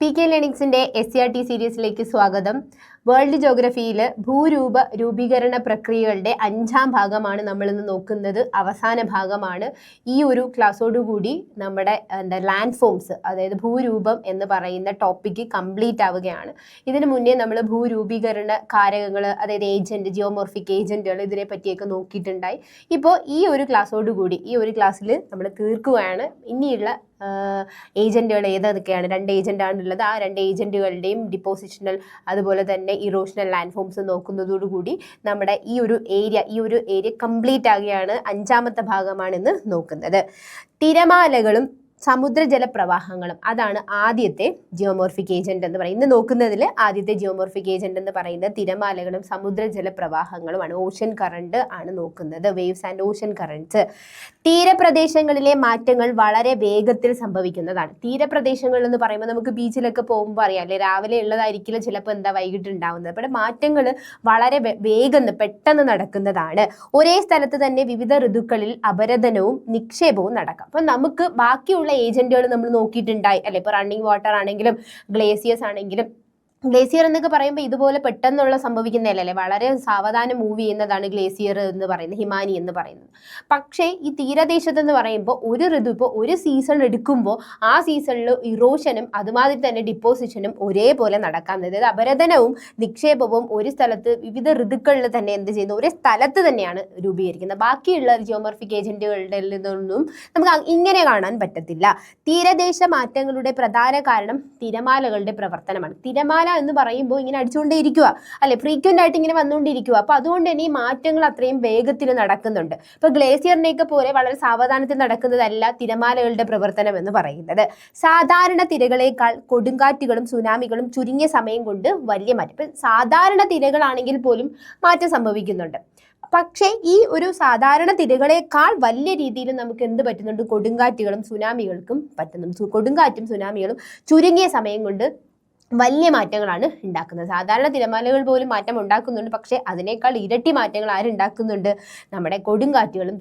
TK ലേണിംഗ്സിന്റെ SCRT സീരീസിലേക്ക് സ്വാഗതം. World ജോഗ്രഫിയിൽ ഭൂരൂപ രൂപീകരണ പ്രക്രിയകളുടെ 5ാം ഭാഗമാണ് നമ്മൾ ഇന്ന് നോക്കുന്നത്. അവസാന ഭാഗമാണ്. ഈ ഒരു ക്ലാസ്സോടുകൂടി നമ്മുടെ ലാൻഡ് ഫോംസ്, അതായത് ഭൂരൂപം എന്ന് പറയുന്ന ടോപ്പിക്ക് കംപ്ലീറ്റ് ആവുകയാണ്. ഇതിനു മുന്നേ നമ്മൾ ഭൂരൂപീകരണ കാരകങ്ങൾ, അതായത് ഏജന്റ്, ജിയോമോർഫിക് ഏജന്റുകൾ, ഇതിനെ പറ്റിയൊക്കെ നോക്കിയിട്ടുണ്ടായി. ഇപ്പോൾ ഈ ഒരു ക്ലാസ്സോടുകൂടി ഈ ഒരു ക്ലാസ്സിൽ നമ്മൾ തീർക്കുകയാണ്. ഇനിയുള്ള ഏജന്റുകൾ ഏതൊക്കെയാണ്? 2 ഏജന്റാണുള്ളത്. ആ 2 ഏജന്റുകളുടെയും ഡിപ്പോസിഷണൽ അതുപോലെ തന്നെ ഇറോഷണൽ ലാൻഡ് ഫോംസ് നോക്കുന്നതോടുകൂടി നമ്മുടെ ഈ ഒരു ഏരിയ കംപ്ലീറ്റ് ആകുകയാണ്. 5ാമത്തെ ഭാഗമാണ് ഇന്ന് നോക്കുന്നത്. തിരമാലകളും സമുദ്രജല പ്രവാഹങ്ങളും, അതാണ് ആദ്യത്തെ ജിയോമോർഫിക് ഏജന്റ് എന്ന് പറയുന്നത്. ഇന്ന് നോക്കുന്നതിൽ ആദ്യത്തെ ജിയോമോർഫിക് ഏജന്റ് എന്ന് പറയുന്നത് തിരമാലകളും സമുദ്രജല പ്രവാഹങ്ങളുമാണ്. ഓഷൻ കറണ്ട് ആണ് നോക്കുന്നത്, വേവ്സ് ആൻഡ് ഓഷൻ കറണ്ട്സ്. തീരപ്രദേശങ്ങളിലെ മാറ്റങ്ങൾ വളരെ വേഗത്തിൽ സംഭവിക്കുന്നതാണ്. തീരപ്രദേശങ്ങൾ എന്ന് പറയുമ്പോൾ നമുക്ക് ബീച്ചിലൊക്കെ പോകുമ്പോൾ അറിയാം അല്ലെ, രാവിലെ ഉള്ളതായിരിക്കില്ല ചിലപ്പോൾ വൈകിട്ട് ഉണ്ടാവുന്നത്. അപ്പോൾ മാറ്റങ്ങൾ വളരെ പെട്ടെന്ന് നടക്കുന്നതാണ്. ഒരേ സ്ഥലത്ത് തന്നെ വിവിധ ഋതുക്കളിൽ അപരദനവും നിക്ഷേപവും നടക്കാം. അപ്പം നമുക്ക് ബാക്കിയുള്ള ഏജന്റുകൾ നമ്മൾ നോക്കിയിട്ടുണ്ടായി അല്ലെ. ഇപ്പൊ റണ്ണിങ് വാട്ടർ ആണെങ്കിലും ഗ്ലേസിയേഴ്സ് ആണെങ്കിലും, ഗ്ലേസിയർ എന്നൊക്കെ പറയുമ്പോൾ ഇതുപോലെ പെട്ടെന്നുള്ള സംഭവിക്കുന്നതല്ലേ, വളരെ സാവധാനം മൂവ് ചെയ്യുന്നതാണ് ഗ്ലേസിയർ എന്ന് പറയുന്നത്, ഹിമാനി എന്ന് പറയുന്നത്. പക്ഷേ ഈ തീരദേശത്തെന്ന് പറയുമ്പോൾ ഒരു ഋതു, ഇപ്പോൾ ഒരു സീസൺ എടുക്കുമ്പോൾ ആ സീസണിൽ ഇറോഷനും അതുമാതിരി തന്നെ ഡിപ്പോസിഷനും ഒരേപോലെ നടക്കാം. അതായത് അപരദനവും നിക്ഷേപവും ഒരു സ്ഥലത്ത് വിവിധ ഋതുക്കളിൽ തന്നെ എന്ത് ചെയ്യുന്നു, ഒരേ സ്ഥലത്ത് തന്നെയാണ് രൂപീകരിക്കുന്നത്. ബാക്കിയുള്ള ജിയോമോർഫിക് ഏജന്റുകളുടെ നിന്നൊന്നും നമുക്ക് ഇങ്ങനെ കാണാൻ പറ്റത്തില്ല. തീരദേശ മാറ്റങ്ങളുടെ പ്രധാന കാരണം തിരമാലകളുടെ പ്രവർത്തനമാണ്. തിരമാല എന്ന് പറയുമ്പോൾ ഇങ്ങനെ അടിച്ചുകൊണ്ടേയിരിക്കുക അല്ലെ, ഫ്രീക്വന്റ് ആയിട്ട് ഇങ്ങനെ വന്നുകൊണ്ടിരിക്കുക. അപ്പൊ അതുകൊണ്ട് തന്നെ ഈ മാറ്റങ്ങൾ അത്രയും വേഗത്തിൽ നടക്കുന്നുണ്ട്. ഇപ്പൊ ഗ്ലേസിയറിനെയൊക്കെ പോലെ വളരെ സാവധാനത്തിൽ നടക്കുന്നതല്ല തിരമാലകളുടെ പ്രവർത്തനം എന്ന് പറയുന്നത്. സാധാരണ തിരകളേക്കാൾ കൊടുങ്കാറ്റുകളും സുനാമികളും ചുരുങ്ങിയ സമയം കൊണ്ട് വലിയ മാറ്റം. ഇപ്പൊ സാധാരണ തിരകളാണെങ്കിൽ പോലും മാറ്റം സംഭവിക്കുന്നുണ്ട്. പക്ഷേ ഈ ഒരു സാധാരണ തിരകളേക്കാൾ വലിയ രീതിയിൽ നമുക്ക് എന്ത് പറ്റുന്നുണ്ട്, കൊടുങ്കാറ്റുകളും സുനാമികൾക്കും പറ്റുന്നു. കൊടുങ്കാറ്റും സുനാമികളും ചുരുങ്ങിയ സമയം കൊണ്ട് വലിയ മാറ്റങ്ങളാണ് ഉണ്ടാക്കുന്നത്. സാധാരണ തിരമാലകൾ പോലും മാറ്റം ഉണ്ടാക്കുന്നുണ്ട്, പക്ഷേ അതിനേക്കാൾ ഇരട്ടി മാറ്റങ്ങൾ ആരുണ്ടാക്കുന്നുണ്ട്? നമ്മുടെ കൊടുങ്കാറ്റുകളും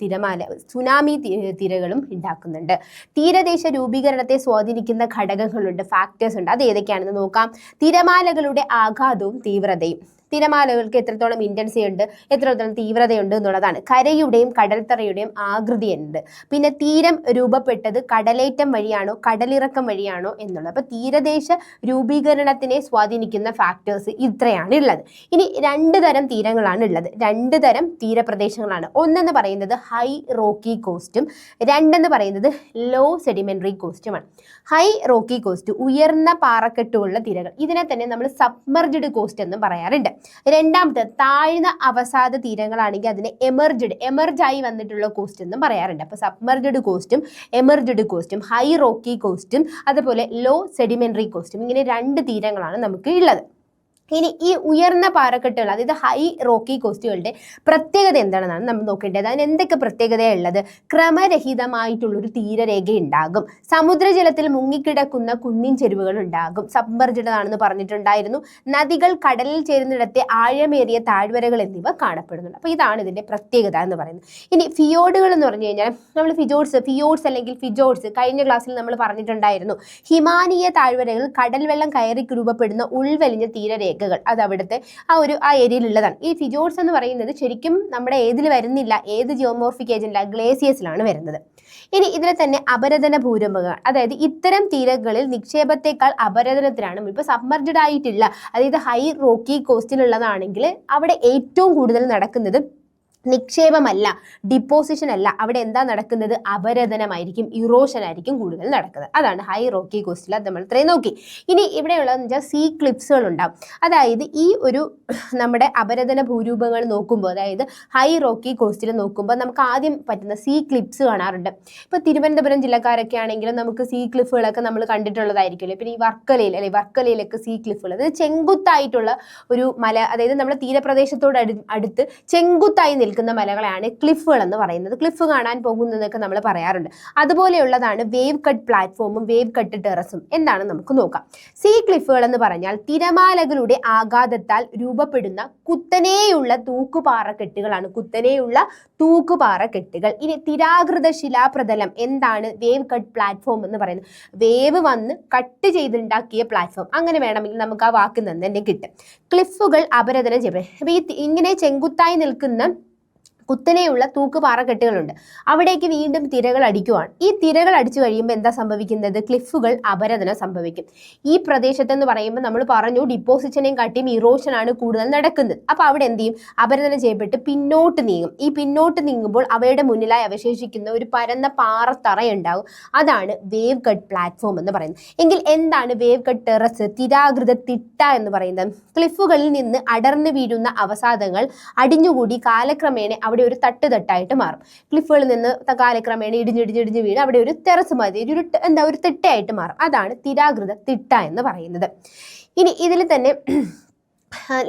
സുനാമി തിരകളും ഉണ്ടാക്കുന്നുണ്ട്. തീരദേശ രൂപീകരണത്തെ സ്വാധീനിക്കുന്ന ഘടകങ്ങളുണ്ട്, ഫാക്ടേഴ്സ് ഉണ്ട്. അത് ഏതൊക്കെയാണെന്ന് നോക്കാം. തിരമാലകളുടെ ആഘാതവും തീവ്രതയും. തിരമാലകൾക്ക് എത്രത്തോളം ഇൻറ്റൻസിറ്റി ഉണ്ട്, എത്രത്തോളം തീവ്രതയുണ്ട് എന്നുള്ളതാണ്. കരയുടെയും കടൽത്തറയുടെയും ആകൃതിയുണ്ട്. പിന്നെ തീരം രൂപപ്പെട്ടത് കടലേറ്റം വഴിയാണോ കടലിറക്കം വഴിയാണോ എന്നുള്ളത്. അപ്പോൾ തീരദേശ രൂപീകരണത്തിനെ സ്വാധീനിക്കുന്ന ഫാക്ടേഴ്സ് ഇത്രയാണ് ഉള്ളത്. ഇനി 2 തരം തീരങ്ങളാണ് ഉള്ളത്, 2 തരം തീരപ്രദേശങ്ങളാണ്. ഒന്നെന്ന് പറയുന്നത് ഹൈ റോക്കി കോസ്റ്റും, 2 പറയുന്നത് ലോ സെഡിമെന്ററി കോസ്റ്റുമാണ്. ഹൈ റോക്കി കോസ്റ്റ്, ഉയർന്ന പാറക്കെട്ടുള്ള തിരകൾ, ഇതിനെ തന്നെ നമ്മൾ സബ്മർജ്ഡ് കോസ്റ്റ് എന്ന് പറയാറുണ്ട്. 2ാമത്തെ താഴ്ന്ന അവസാദ തീരങ്ങളാണെങ്കിൽ അതിനെ എമർജായി വന്നിട്ടുള്ള കോസ്റ്റ് എന്നും പറയാറുണ്ട്. അപ്പോൾ സബ്മർജ്ഡ് കോസ്റ്റും എമർജ്ഡ് കോസ്റ്റും, ഹൈ റോക്കി കോസ്റ്റും അതുപോലെ ലോ സെഡിമെന്ററി കോസ്റ്റും, ഇങ്ങനെ 2 തീരങ്ങളാണ് നമുക്ക് ഉള്ളത്. ഇനി ഈ ഉയർന്ന പാറക്കെട്ടുകൾ, അതായത് ഹൈ റോക്കി കോസ്റ്റുകളുടെ പ്രത്യേകത എന്താണെന്നാണ് നമ്മൾ നോക്കേണ്ടത്. അതിന് എന്തൊക്കെ പ്രത്യേകതയുള്ളത്? ക്രമരഹിതമായിട്ടുള്ളൊരു തീരരേഖ ഉണ്ടാകും. സമുദ്രജലത്തിൽ മുങ്ങിക്കിടക്കുന്ന കുന്നിൻ ചെരുവുകൾ ഉണ്ടാകും. സബ്മർജ്ഡ് ആണെന്ന് പറഞ്ഞിട്ടുണ്ടായിരുന്നു. നദികൾ കടലിൽ ചേരുന്നിടത്തെ ആഴമേറിയ താഴ്വരകൾ എന്നിവ കാണപ്പെടുന്നുണ്ട്. അപ്പോൾ ഇതാണ് ഇതിൻ്റെ പ്രത്യേകത എന്ന് പറയുന്നത്. ഇനി ഫിയോർഡുകൾ എന്ന് പറഞ്ഞു കഴിഞ്ഞാൽ നമ്മൾ ഫിയോർഡ്സ് അല്ലെങ്കിൽ ഫിജോർഡ്സ് കഴിഞ്ഞ ക്ലാസ്സിൽ നമ്മൾ പറഞ്ഞിട്ടുണ്ടായിരുന്നു. ഹിമാനീയ താഴ്വരകൾ കടൽ വെള്ളം കയറി രൂപപ്പെടുന്ന ഉൾവലിഞ്ഞ തീരരേഖ, അത് അവിടുത്തെ ആ ഏരിയയിലുള്ളതാണ്. ഈ ഫിജോർഡ്സ് എന്ന് പറയുന്നത് ശരിക്കും നമ്മുടെ ഏതിൽ വരുന്നില്ല, ഏത് ജിയോമോർഫിക് ഏജന്റില്ല, ഗ്ലേസിയേഴ്സിലാണ് വരുന്നത്. ഇനി ഇതിൽ തന്നെ അപരദന ഭൂരൂപങ്ങൾ, അതായത് ഇത്തരം തീരങ്ങളിൽ നിക്ഷേപത്തെക്കാൾ അപരദനത്തിലാണ്. ഇപ്പൊ സബ്മർജ്ഡ് ആയിട്ടില്ല, അതായത് ഹൈ റോക്കി കോസ്റ്റിലുള്ളതാണെങ്കിൽ അവിടെ ഏറ്റവും കൂടുതൽ നടക്കുന്നത് നിക്ഷേപമല്ല, ഡിപ്പോസിഷൻ അല്ല, അവിടെ എന്താ നടക്കുന്നത്? അപരദനമായിരിക്കും, ഇറോഷൻ ആയിരിക്കും കൂടുതൽ നടക്കുന്നത്. അതാണ് ഹൈ റോക്കി കോസ്റ്റിൽ. അത് നമ്മൾ ഇത്രയും നോക്കി. ഇനി ഇവിടെയുള്ളതെന്ന് വെച്ചാൽ സീ ക്ലിപ്സുകൾ ഉണ്ടാവും. അതായത് ഈ ഒരു നമ്മുടെ അപരദന ഭൂരൂപങ്ങൾ നോക്കുമ്പോൾ, അതായത് ഹൈ റോക്കി കോസ്റ്റിൽ നോക്കുമ്പോൾ നമുക്ക് ആദ്യം പറ്റുന്ന സീ ക്ലിപ്സ് കാണാറുണ്ട്. ഇപ്പോൾ തിരുവനന്തപുരം ജില്ലക്കാരൊക്കെ ആണെങ്കിലും നമുക്ക് സീ ക്ലിഫുകളൊക്കെ നമ്മൾ കണ്ടിട്ടുള്ളതായിരിക്കുമല്ലോ. പിന്നെ ഈ വർക്കലയിലൊക്കെ സീ ക്ലിഫുകൾ, അതായത് ചെങ്കുത്തായിട്ടുള്ള ഒരു മല, അതായത് നമ്മുടെ തീരപ്രദേശത്തോട് അടുത്ത് ചെങ്കുത്തായി നിൽക്കുന്ന മലകളെയാണ് ക്ലിഫുകൾ എന്ന് പറയുന്നത്. ക്ലിഫ് കാണാൻ പോകുന്നതൊക്കെ നമ്മൾ പറയാറുണ്ട്. അതുപോലെയുള്ളതാണ് വേവ് കട്ട് പ്ലാറ്റ്ഫോമും വേവ് കട്ട് ടെറസും. എന്താണ് നമുക്ക് നോക്കാം. സീ ക്ലിഫുകൾ എന്ന് പറഞ്ഞാൽ തിരമാലകളുടെ ആഘാതത്താൽ രൂപപ്പെടുന്ന കുത്തനെയുള്ള തൂക്കുപാറക്കെട്ടുകളാണ്. കുത്തനെയുള്ള തൂക്കുപാറക്കെട്ടുകൾ. ഇനി തിരാകൃത ശിലാപ്രതലം എന്താണ് വേവ് കട്ട് പ്ലാറ്റ്ഫോം എന്ന് പറയുന്നത്? വേവ് വന്ന് കട്ട് ചെയ്തുണ്ടാക്കിയ പ്ലാറ്റ്ഫോം, അങ്ങനെ വേണമെങ്കിൽ നമുക്ക് ആ വാക്ക് തന്നെ കിട്ടും. ക്ലിഫുകൾ അപരദനം ചെയ്യപ്പെടും. അപ്പൊ ഇങ്ങനെ ചെങ്കുത്തായി നിൽക്കുന്ന കുത്തനെയുള്ള തൂക്കുപാറക്കെട്ടുകളുണ്ട്. അവിടേക്ക് വീണ്ടും തിരകൾ അടിക്കുവാണ്. ഈ തിരകൾ അടിച്ചു കഴിയുമ്പോൾ എന്താ സംഭവിക്കുന്നത്? ക്ലിഫുകൾ അപരദനം സംഭവിക്കും. ഈ പ്രദേശത്ത് എന്ന് പറയുമ്പോൾ നമ്മൾ പറഞ്ഞു ഡിപ്പോസിഷനെയും കാട്ടിയും ഇറോഷനാണ് കൂടുതൽ നടക്കുന്നത്. അപ്പോൾ അവിടെ എന്ത് ചെയ്യും? അപരദനം ചെയ്യപ്പെട്ട് പിന്നോട്ട് നീങ്ങും. ഈ പിന്നോട്ട് നീങ്ങുമ്പോൾ അവയുടെ മുന്നിലായി അവശേഷിക്കുന്ന ഒരു പരന്ന പാറത്തറയുണ്ടാവും. അതാണ് വേവ് കട്ട് പ്ലാറ്റ്ഫോം എന്ന് പറയുന്നത്. എങ്കിൽ എന്താണ് വേവ് കട്ട് ടെറസ്, തിരാകൃത തിട്ട എന്ന് പറയുന്നത്? ക്ലിഫുകളിൽ നിന്ന് അടർന്നു വീഴുന്ന അവസാദങ്ങൾ അടിഞ്ഞുകൂടി കാലക്രമേണ അവിടെ ഒരു തട്ടായിട്ട് മാറും. ക്ലിഫുകളിൽ നിന്ന് കാലക്രമേണ ഇടിഞ്ഞിടിഞ്ഞിടിഞ്ഞ് വീണ് അവിടെ ഒരു ടെറസ് മതി, ഒരു തിട്ടയായിട്ട് മാറും. അതാണ് തിരാകൃത തിട്ട എന്ന് പറയുന്നത്. ഇനി ഇതിൽ തന്നെ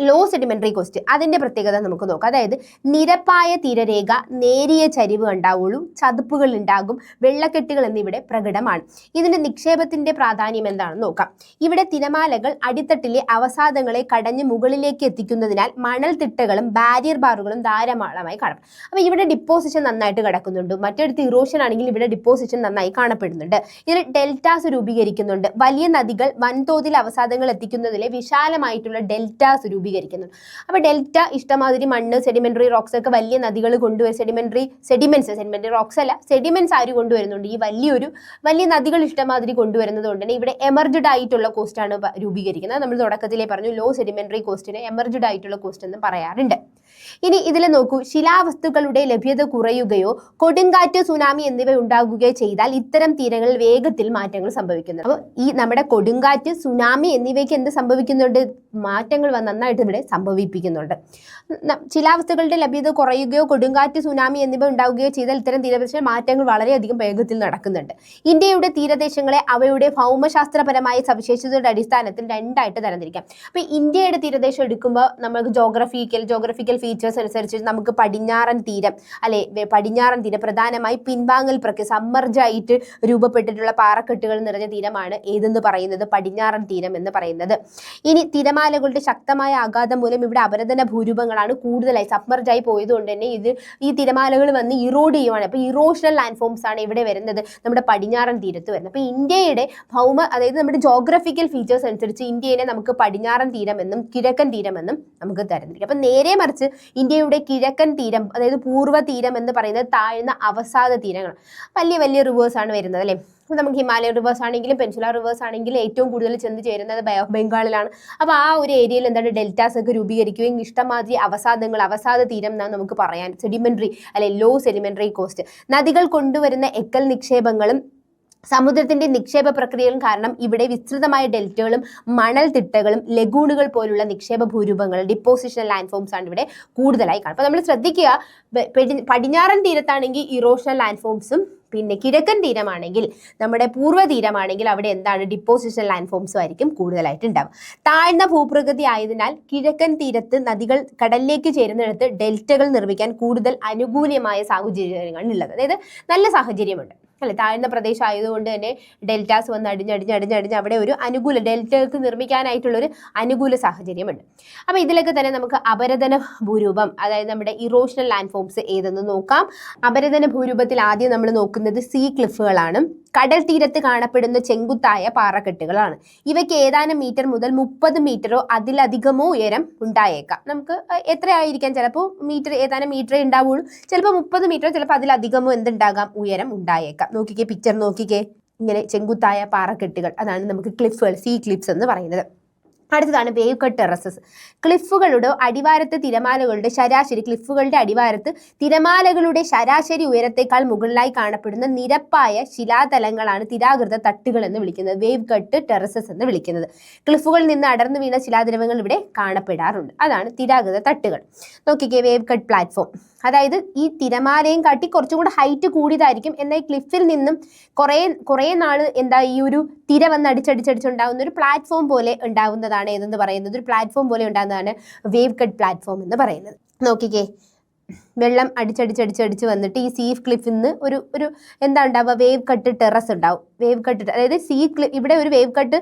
ലോ സെഡിമെന്ററി കോസ്റ്റ്, അതിന്റെ പ്രത്യേകത നമുക്ക് നോക്കാം. അതായത് നിരപ്പായ തീരരേഖ, നേരിയ ചരിവ് ഉണ്ടാവുള്ളൂ, ചതുപ്പുകൾ ഉണ്ടാകും, വെള്ളക്കെട്ടുകൾ എന്നിവിടെ പ്രകടമാണ്. ഇതിന്റെ നിക്ഷേപത്തിന്റെ പ്രാധാന്യം എന്താണെന്ന് നോക്കാം. ഇവിടെ തിരമാലകൾ അടിത്തട്ടിലെ അവസാദങ്ങളെ കടഞ്ഞ് മുകളിലേക്ക് എത്തിക്കുന്നതിനാൽ മണൽ തിട്ടകളും ബാരിയർ ബാറുകളും ധാരാളമായി കാണും. അപ്പൊ ഇവിടെ ഡിപ്പോസിഷൻ നന്നായിട്ട് കിടക്കുന്നുണ്ട്. മറ്റൊരു ഇറോഷൻ ആണെങ്കിൽ ഇവിടെ ഡിപ്പോസിഷൻ നന്നായി കാണപ്പെടുന്നുണ്ട്. ഇതിൽ ഡെൽറ്റാസ് രൂപീകരിക്കുന്നുണ്ട്. വലിയ നദികൾ വൻതോതിൽ അവസാദങ്ങൾ എത്തിക്കുന്നതിലെ വിശാലമായിട്ടുള്ള ഡെൽറ്റ രൂപീകരിക്കുന്നുണ്ട്. അപ്പോൾ ഡെൽറ്റ ഇഷ്ടമാതിരി മണ്ണ്, സെഡിമെന്ററി റോക്സ് ഒക്കെ വലിയ നദികൾ കൊണ്ടുവരും. സെഡിമെന്ററി റോക്സ് അല്ല, സെഡിമെന്റ്സ് ആര് കൊണ്ടുവരുന്നുണ്ട്? ഈ വലിയ നദികൾ ഇഷ്ടമാതിരി കൊണ്ടുവരുന്നത് കൊണ്ട് തന്നെ ഇവിടെ എമർജ്ഡ് ആയിട്ടുള്ള കോസ്റ്റ് ആണ് രൂപീകരിക്കുന്നത്. നമ്മൾ തുടക്കത്തിലേ പറഞ്ഞു ലോ സെഡിമെന്ററി കോസ്റ്റിനെ എമർജ്ഡ് ആയിട്ടുള്ള കോസ്റ്റ് എന്ന് പറയാറുണ്ട്. ഇനി ഇതിൽ നോക്കൂ, ശിലാവസ്തുക്കളുടെ ലഭ്യത കുറയുകയോ കൊടുങ്കാറ്റ്, സുനാമി എന്നിവ ഉണ്ടാകുകയോ ചെയ്താൽ ഇത്തരം തീരങ്ങളിൽ വേഗത്തിൽ മാറ്റങ്ങൾ സംഭവിക്കുന്നു. അപ്പോൾ ഈ നമ്മുടെ കൊടുങ്കാറ്റ്, സുനാമി എന്നിവയ്ക്ക് എന്ത് സംഭവിക്കുന്നുണ്ട്? മാറ്റങ്ങൾ നന്നായിട്ട് ഇവിടെ സംഭവിപ്പിക്കുന്നുണ്ട്. ശിലാവസ്തുക്കളുടെ ലഭ്യത കുറയുകയോ കൊടുങ്കാറ്റ്, സുനാമി എന്നിവ ഉണ്ടാവുകയോ ചെയ്താൽ ഇത്തരം തീരദേശ മാറ്റങ്ങൾ വളരെയധികം വേഗത്തിൽ നടക്കുന്നുണ്ട്. ഇന്ത്യയുടെ തീരദേശങ്ങളെ അവയുടെ ഭൗമശാസ്ത്രപരമായ സവിശേഷതയുടെ അടിസ്ഥാനത്തിൽ രണ്ടായിട്ട് തരംതിരിക്കാം. അപ്പോൾ ഇന്ത്യയുടെ തീരദേശം എടുക്കുമ്പോൾ നമുക്ക് ജോഗ്രഫിക്കൽ ഫീച്ചേഴ്സ് അനുസരിച്ച് നമുക്ക് പടിഞ്ഞാറൻ തീരം പ്രധാനമായി പിൻവാങ്ങൽ പ്രക്രിയ, സമ്മർജായിട്ട് രൂപപ്പെട്ടിട്ടുള്ള പാറക്കെട്ടുകൾ നിറഞ്ഞ തീരമാണ് ഏതെന്ന് പറയുന്നത്? പടിഞ്ഞാറൻ തീരം എന്ന് പറയുന്നത്. ഇനി തിരമാലകളുടെ ശക്തമായ ആഘാതം മൂലം ഇവിടെ അപരദന ഭൂരൂപങ്ങളാണ് കൂടുതലായി സബ്മർജായി പോയതുകൊണ്ട് തന്നെ ഈ തിരമാലകൾ വന്ന് ഇറോഡ് ചെയ്യുവാണ്. അപ്പോൾ ഇറോഷണൽ ലാൻഡ് ഫോംസ് ആണ് ഇവിടെ വരുന്നത്, നമ്മുടെ പടിഞ്ഞാറൻ തീരത്ത് വരുന്നത്. അപ്പോൾ ഇന്ത്യയുടെ അതായത് നമ്മുടെ ജോഗ്രഫിക്കൽ ഫീച്ചേഴ്സ് അനുസരിച്ച് ഇന്ത്യയെ നമുക്ക് പടിഞ്ഞാറൻ തീരമെന്നും കിഴക്കൻ തീരമെന്നും നമുക്ക് തരംതിരിക്കാം. അപ്പം നേരെ മറിച്ച് ഇന്ത്യയുടെ കിഴക്കൻ തീരം, അതായത് പൂർവ്വ തീരം എന്ന് പറയുന്നത് താഴ്ന്ന അവസാദ തീരങ്ങൾ, വലിയ റിവേഴ്സ് ആണ് വരുന്നത് അല്ലേ. നമുക്ക് ഹിമാലയൻ റിവേഴ്സ് ആണെങ്കിലും പെൻസുലാർ റിവേഴ്സ് ആണെങ്കിലും ഏറ്റവും കൂടുതൽ ചെന്ന് ചേരുന്നത് ബേ ഓഫ് ബംഗാളിലാണ്. അപ്പോൾ ആ ഒരു ഏരിയയിൽ എന്താണ് ഡെൽറ്റാസ് ഒക്കെ രൂപീകരിക്കുകയും ഇഷ്ടമാതിരി അവസാദ തീരം എന്നാണ് നമുക്ക് പറയാൻ. Sedimentary low sedimentary coast. നദികൾ കൊണ്ടുവരുന്ന എക്കൽ നിക്ഷേപങ്ങളും സമുദ്രത്തിന്റെ നിക്ഷേപ പ്രക്രിയകളും കാരണം ഇവിടെ വിസ്തൃതമായ ഡെൽറ്റകളും മണൽ തിട്ടകളും ലഗൂണുകൾ പോലുള്ള നിക്ഷേപ ഭൂരൂപങ്ങൾ, ഡിപ്പോസിഷൻ ലാൻഡ് ഫോംസ് ആണ് ഇവിടെ കൂടുതലായി കാണും. അപ്പോൾ നമ്മൾ ശ്രദ്ധിക്കുക, പടിഞ്ഞാറൻ തീരത്താണെങ്കിൽ ഇറോഷണൽ ലാൻഡ് ഫോംസും പിന്നെ കിഴക്കൻ തീരമാണെങ്കിൽ, നമ്മുടെ പൂർവ്വ തീരമാണെങ്കിൽ അവിടെ എന്താണ് ഡിപ്പോസിഷൻ ലാൻഡ് ഫോംസും ആയിരിക്കും കൂടുതലായിട്ട് ഉണ്ടാവും. താഴ്ന്ന ഭൂപ്രകൃതി ആയതിനാൽ കിഴക്കൻ തീരത്ത് നദികൾ കടലിലേക്ക് ചേരുന്നിടത്ത് ഡെൽറ്റകൾ നിർമ്മിക്കാൻ കൂടുതൽ അനുകൂലമായ സാഹചര്യങ്ങളാണ് ഉള്ളത്. അതായത് നല്ല സാഹചര്യമുണ്ട് അല്ലെ. താഴ്ന്ന പ്രദേശം ആയതുകൊണ്ട് തന്നെ ഡെൽറ്റാസ് വന്ന് അടിഞ്ഞ് അവിടെ ഒരു അനുകൂല ഡെൽറ്റകൾക്ക് നിർമ്മിക്കാനായിട്ടുള്ളൊരു അനുകൂല സാഹചര്യമുണ്ട്. അപ്പോൾ ഇതിലൊക്കെ തന്നെ നമുക്ക് അപരദന ഭൂരൂപം, അതായത് നമ്മുടെ ഇറോഷണൽ ലാൻഡ് ഫോംസ് ഏതെന്ന് നോക്കാം. അപരദന ഭൂരൂപത്തിൽ ആദ്യം നമ്മൾ നോക്കുന്നത് സീ ക്ലിഫുകളാണ്. കടൽ തീരത്ത് കാണപ്പെടുന്ന ചെങ്കുത്തായ പാറക്കെട്ടുകളാണ്. ഇവയ്ക്ക് ഏതാനും മീറ്റർ മുതൽ 30 മീറ്ററോ അതിലധികമോ ഉയരം ഉണ്ടായേക്കാം. നമുക്ക് എത്രയായിരിക്കാം? ചിലപ്പോൾ ഏതാനും മീറ്ററേ ഉണ്ടാവുള്ളൂ, ചിലപ്പോൾ 30 മീറ്ററോ ചിലപ്പോൾ അതിലധികമോ എന്തുണ്ടാകാം? ഉയരം ഉണ്ടായേക്കാം. നോക്കിക്കേ, പിക്ചർ നോക്കിക്കേ, ഇങ്ങനെ ചെങ്കുത്തായ പാറക്കെട്ടുകൾ, അതാണ് നമുക്ക് ക്ലിഫുകൾ, സീ ക്ലിഫ്സ് എന്ന് പറയുന്നത്. അടുത്തതാണ് വേവ് കട്ട് ടെറസസ്. ക്ലിഫുകളുടെ അടിവാരത്ത് തിരമാലകളുടെ ശരാശരി തിരമാലകളുടെ ശരാശരി ഉയരത്തേക്കാൾ മുകളിലായി കാണപ്പെടുന്ന നിരപ്പായ ശിലാതലങ്ങളാണ് തിരാകൃത തട്ടുകൾ എന്ന് വിളിക്കുന്നത്, വേവ് കട്ട് ടെറസസ് എന്ന് വിളിക്കുന്നത്. ക്ലിഫുകളിൽ നിന്ന് അടർന്നു വീണ ശിലാദ്രവങ്ങൾ ഇവിടെ കാണപ്പെടാറുണ്ട്, അതാണ് തിരാകൃത തട്ടുകൾ. നോക്കിക്കേ, വേവ് കട്ട് പ്ലാറ്റ്ഫോം, അതായത് ഈ തിരമാലയും കാട്ടി കുറച്ചും കൂടെ ഹൈറ്റ് കൂടിയതായിരിക്കും. എന്നാൽ ഈ ക്ലിഫിൽ നിന്നും കുറേ നാൾ ഈ ഒരു തിര വന്ന് അടിച്ചടിച്ചുണ്ടാകുന്ന ഒരു പ്ലാറ്റ്ഫോം പോലെ ഉണ്ടാകുന്നതാണ് ഏതെന്ന് പറയുന്നത്, ഒരു പ്ലാറ്റ്ഫോം പോലെ ഉണ്ടാകുന്നതാണ് വേവ് കട്ട് പ്ലാറ്റ്ഫോം എന്ന് പറയുന്നത്. നോക്കിക്കേ, വെള്ളം അടിച്ചടിച്ചടിച്ചടിച്ച് വന്നിട്ട് ഈ സീ ക്ലിഫിൽ നിന്ന് ഒരു എന്താ ഉണ്ടാവുക, വേവ് കട്ട് ടെറസ് ഉണ്ടാവും. വേവ് കട്ട്, അതായത് ഇവിടെ ഒരു വേവ് കട്ട്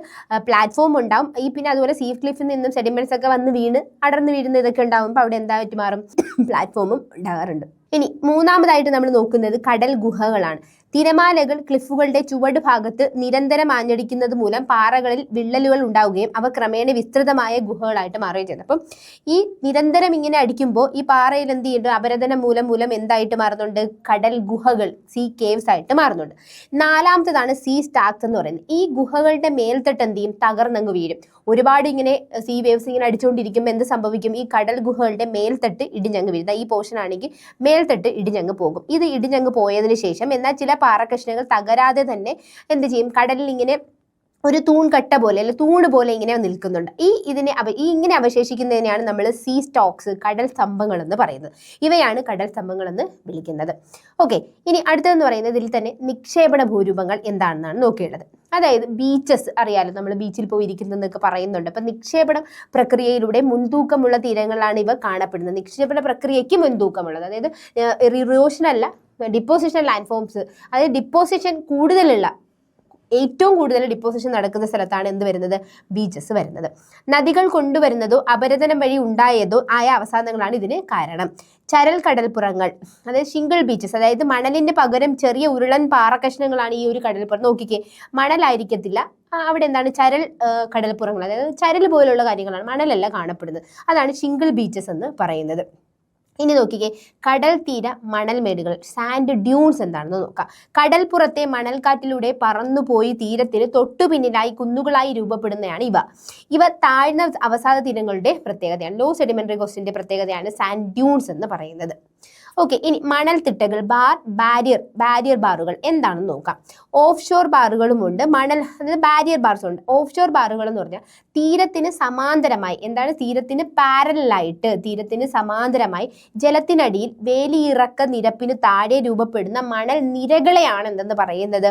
പ്ലാറ്റ്ഫോം ഉണ്ടാവും. പിന്നെ അതുപോലെ സീ ക്ലിഫിൽ നിന്നും സെഡിമെന്റ്സ് ഒക്കെ വന്ന് വീണ് അടർന്ന് വീഴുന്ന ഇതൊക്കെ ഉണ്ടാകുമ്പോൾ അവിടെ എന്തായിട്ട് മാറും, പ്ലാറ്റ്ഫോമും ഉണ്ടാകാറുണ്ട്. ഇനി മൂന്നാമതായിട്ട് നമ്മൾ നോക്കുന്നത് കടൽ ഗുഹകളാണ്. തിരമാലകൾ ക്ലിഫുകളുടെ ചുവട് ഭാഗത്ത് നിരന്തരം ആഞ്ഞടിക്കുന്നത് മൂലം പാറകളിൽ വിള്ളലുകൾ ഉണ്ടാവുകയും അവ ക്രമേണ വിസ്തൃതമായ ഗുഹകളായിട്ട് മാറുകയും ചെയ്യുന്നത്. അപ്പം ഈ നിരന്തരം ഇങ്ങനെ അടിക്കുമ്പോൾ ഈ പാറയിൽ എന്ത് ചെയ്യുന്നുണ്ട്, അപരദനം മൂലം എന്തായിട്ട് മാറുന്നുണ്ട്, കടൽ ഗുഹകൾ, സീ കേവ്സ് ആയിട്ട് മാറുന്നുണ്ട്. നാലാമത്തേതാണ് സീ സ്റ്റാക്സ് എന്ന് പറയുന്നത്. ഈ ഗുഹകളുടെ മേൽത്തട്ട് എന്ത് ചെയ്യും, തകർന്നങ്ങ് വീഴും. ഒരുപാട് ഇങ്ങനെ സീ വേവ്സ് ഇങ്ങനെ അടിച്ചുകൊണ്ടിരിക്കുമ്പോൾ എന്ത് സംഭവിക്കും, ഈ കടൽ ഗുഹകളുടെ മേൽത്തട്ട് ഇടിഞ്ഞങ്ങ് വീഴും. ഈ പോർഷൻ ആണെങ്കിൽ മേൽത്തട്ട് ഇടിഞ്ഞങ്ങ് പോകും. ഇത് ഇടിഞ്ഞങ്ങ് പോയതിനു ശേഷം എന്നാൽ ചില പാറക്കഷ്ണങ്ങൾ തകരാതെ തന്നെ എന്ത് ചെയ്യും, കടലിൽ ഇങ്ങനെ ഒരു തൂൺകട്ട പോലെ അല്ലെ തൂണ് പോലെ ഇങ്ങനെ നിൽക്കുന്നുണ്ട്. ഇങ്ങനെ അവശേഷിക്കുന്നതിനെയാണ് നമ്മൾ സീ സ്റ്റോക്സ്, കടൽ സ്തംഭങ്ങൾ എന്ന് പറയുന്നത്. ഇവയാണ് കടൽ സ്തംഭങ്ങൾ എന്ന് വിളിക്കുന്നത്. ഓക്കെ, ഇനി അടുത്തതെന്ന് പറയുന്നത് ഇതിൽ തന്നെ നിക്ഷേപണ ഭൂരൂപങ്ങൾ എന്താണെന്നാണ് നോക്കേണ്ടത്. അതായത് ബീച്ചസ് അറിയാലോ, നമ്മൾ ബീച്ചിൽ പോയി ഇരിക്കുന്നതെന്നൊക്കെ പറയുന്നുണ്ട്. അപ്പം നിക്ഷേപണ പ്രക്രിയയിലൂടെ മുൻതൂക്കമുള്ള തീരങ്ങളാണ് ഇവ കാണപ്പെടുന്നത്. നിക്ഷേപണ പ്രക്രിയയ്ക്ക് മുൻതൂക്കമുള്ളത്, അതായത് ഇറോഷൻ അല്ല, ഡിപ്പോസിഷൻ ലാൻഡ് ഫോംസ്, അതായത് ഡിപ്പോസിഷൻ കൂടുതലുള്ള, ഏറ്റവും കൂടുതൽ ഡിപ്പോസിഷൻ നടക്കുന്ന സ്ഥലത്താണ് എന്ത് വരുന്നത്, ബീച്ചസ് വരുന്നത്. നദികൾ കൊണ്ടുവരുന്നതോ അപരദനം വഴി ഉണ്ടായതോ ആയ അവസാനങ്ങളാണ് ഇതിന് കാരണം. ചരൽ കടൽപ്പുറങ്ങൾ, അതായത് സിംഗിൾ ബീച്ചസ്, അതായത് മണലിന്റെ പകരം ചെറിയ ഉരുളൻ പാറക്കഷ്ണങ്ങളാണ് ഈ ഒരു കടൽപ്പുറം. നോക്കിക്കേ, മണലായിരിക്കത്തില്ല, അവിടെ എന്താണ് ചരൽ കടൽപ്പുറങ്ങൾ, അതായത് ചരൽ പോലുള്ള കാര്യങ്ങളാണ്, മണലല്ല കാണപ്പെടുന്നത്. അതാണ് സിംഗിൾ ബീച്ചസ് എന്ന് പറയുന്നത്. ഇനി നോക്കിക്കേ, കടൽ തീര മണൽമേടുകൾ, സാൻഡ് ഡ്യൂൺസ് എന്താണെന്ന് നോക്കാം. കടൽപ്പുറത്തെ മണൽക്കാറ്റിലൂടെ പറന്നുപോയി തീരത്തിന് തൊട്ടുപിന്നിലായി കുന്നുകളായി രൂപപ്പെടുന്നതാണ് ഇവ താഴ്ന്ന അവസാദ തീരങ്ങളുടെ പ്രത്യേകതയാണ്. ലോ സെഡിമെന്ററി കോസ്റ്റിന്റെ പ്രത്യേകതയാണ് സാൻഡ് ഡ്യൂൺസ് എന്ന് പറയുന്നത്. ഓക്കെ, ഇനി മണൽത്തിട്ടകൾ, ബാരിയർ ബാറുകൾ എന്താണെന്ന് നോക്കാം. ഓഫ് ഷോർ ബാറുകളുമുണ്ട്, അതായത് ബാരിയർ ബാർസ് ഉണ്ട്. ഓഫ് ഷോർ ബാറുകൾ എന്ന് പറഞ്ഞാൽ തീരത്തിന് സമാന്തരമായി, എന്താണ്, തീരത്തിന് പാരലായിട്ട്, തീരത്തിന് സമാന്തരമായി ജലത്തിനടിയിൽ വേലിയിറക്ക നിരപ്പിന് താഴെ രൂപപ്പെടുന്ന മണൽ നിരകളെയാണ് എന്തെന്ന് പറയുന്നത്,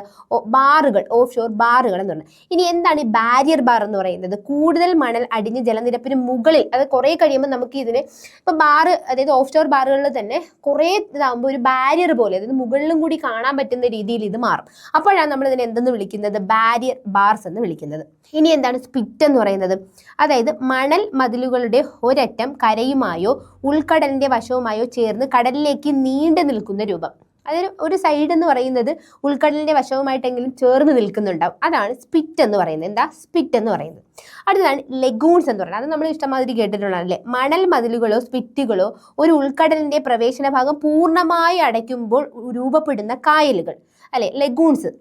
ബാറുകൾ, ഓഫ് ഷോർ ബാറുകൾ എന്ന് പറഞ്ഞാൽ. ഇനി എന്താണ് ഈ ബാരിയർ ബാർ എന്ന് പറയുന്നത്, കൂടുതൽ മണൽ അടിഞ്ഞ് ജലനിരപ്പിന് മുകളിൽ, അത് കുറെ കഴിയുമ്പോൾ നമുക്ക് ഇതിന് ഇപ്പൊ ബാറ്, അതായത് ഓഫ് ഷോർ ബാറുകളിൽ തന്നെ കുറേ ഇതാകുമ്പോൾ ഒരു ബാരിയർ പോലെ, അതായത് മുകളിലും കൂടി കാണാൻ പറ്റുന്ന രീതിയിൽ ഇത് മാറും. അപ്പോഴാണ് നമ്മൾ ഇതിനെ എന്തെന്ന് വിളിക്കുന്നത്, ബാരിയർ ബാർസ് എന്ന് വിളിക്കുന്നത്. ഇനി എന്താണ് സ്പിറ്റ് എന്ന് പറയുന്നത്, അതായത് മണൽ മതിലുകളുടെ ഒരറ്റം കരയുമായോ ഉൾക്കടലിന്റെ വശവുമായോ ചേർന്ന് കടലിലേക്ക് നീണ്ടു നിൽക്കുന്ന രൂപം. അതൊരു ഒരു സൈഡ് എന്ന് പറയുന്നത് ഉൾക്കടലിന്റെ വശവുമായിട്ടെങ്കിലും ചേർന്ന് നിൽക്കുന്നുണ്ടാവും. അതാണ് സ്പിറ്റ് എന്ന് പറയുന്നത്. എന്താ സ്പിറ്റ് എന്ന് പറയുന്നത്? അടുത്തതാണ് ലെഗൂൺസ് എന്ന് പറയുന്നത്. അത് നമ്മൾ ഇഷ്ടമാതിരി കേട്ടിട്ടുള്ളതല്ലേ. മണൽ മതിലുകളോ സ്പിറ്റുകളോ ഒരു ഉൾക്കടലിന്റെ പ്രവേശന ഭാഗം പൂർണ്ണമായി അടയ്ക്കുമ്പോൾ രൂപപ്പെടുന്ന കായലുകൾ അല്ലെ, ലെഗൂൺസ്.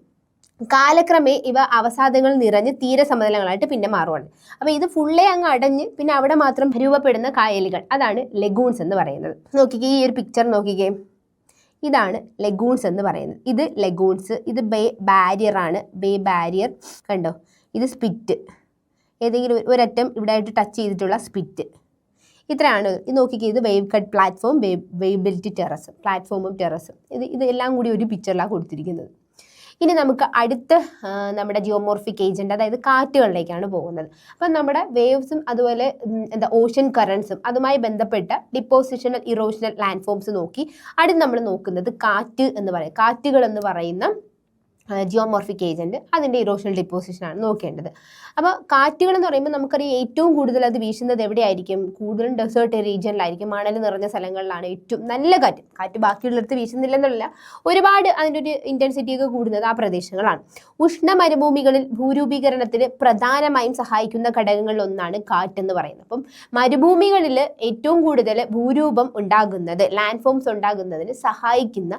കാലക്രമേ ഇവ അവസാദങ്ങൾ നിറഞ്ഞ് തീരസമതലങ്ങളായിട്ട് പിന്നെ മാറുവാണ്. അപ്പോൾ ഇത് ഫുള്ളേ അങ്ങ് അടഞ്ഞ് പിന്നെ അവിടെ മാത്രം രൂപപ്പെടുന്ന കായലുകൾ, അതാണ് ലെഗൂൺസ് എന്ന് പറയുന്നത്. നോക്കിക്കേ, ഈ ഒരു പിക്ചർ നോക്കിക്കേ, ഇതാണ് ലെഗൂൺസ് എന്ന് പറയുന്നത്. ഇത് ലെഗൂൺസ്, ഇത് ബാരിയർ ആണ്, ബേ ബാരിയർ കണ്ടോ. ഇത് സ്പിറ്റ്, ഏതെങ്കിലും ഒരറ്റം ഇവിടെ ആയിട്ട് ടച്ച് ചെയ്തിട്ടുള്ള സ്പിറ്റ്. ഇത്രയാണ്. ഇത് നോക്കിക്കേ, ഇത് wave cut platform, wave belt terrace, പ്ലാറ്റ്ഫോമും ടെറസും. ഇതെല്ലാം കൂടി ഒരു പിക്ചറിലാണ് കൊടുത്തിരിക്കുന്നത്. ഇനി നമുക്ക് അടുത്ത നമ്മുടെ ജിയോമോർഫിക് ഏജന്റ്, അതായത് കാറ്റുകളിലേക്കാണ് പോകുന്നത്. അപ്പം നമ്മുടെ വേവ്സും അതുപോലെ ഓഷ്യൻ കറൻസും അതുമായി ബന്ധപ്പെട്ട ഡിപ്പോസിഷണൽ ഇറോഷണൽ ലാൻഡ് ഫോംസ് നോക്കി അടുത്ത് നമ്മൾ നോക്കുന്നത് കാറ്റ് എന്ന് പറയും. കാറ്റുകൾ എന്ന് പറയുന്ന ജിയോമോർഫിക് ഏജന്റ്, അതിൻ്റെ ഇറോഷണൽ ഡിപ്പോസിഷനാണ് നോക്കേണ്ടത്. അപ്പോൾ കാറ്റുകൾ എന്ന് പറയുമ്പോൾ നമുക്കറിയാം ഏറ്റവും കൂടുതൽ അത് വീശുന്നത് എവിടെയായിരിക്കും, കൂടുതലും ഡെസേർട്ട് റീജിയനിലായിരിക്കും, മണൽ നിറഞ്ഞ സ്ഥലങ്ങളിലാണ് ഏറ്റവും നല്ല കാറ്റ് ബാക്കിയുള്ളിടത്ത് വീശുന്നില്ലെന്നല്ല, ഒരുപാട് അതിൻ്റെ ഒരു ഇൻറ്റൻസിറ്റിയൊക്കെ കൂടുന്നത് ആ പ്രദേശങ്ങളാണ്. ഉഷ്ണ മരുഭൂമികളിൽ ഭൂരൂപീകരണത്തിന് പ്രധാനമായും സഹായിക്കുന്ന ഘടകങ്ങളിൽ ഒന്നാണ് കാറ്റ് എന്ന് പറയുന്നത്. അപ്പം മരുഭൂമികളിൽ ഏറ്റവും കൂടുതൽ ഭൂരൂപം ഉണ്ടാകുന്നത്, ലാൻഡ് ഫോംസ് ഉണ്ടാകുന്നതിന് സഹായിക്കുന്ന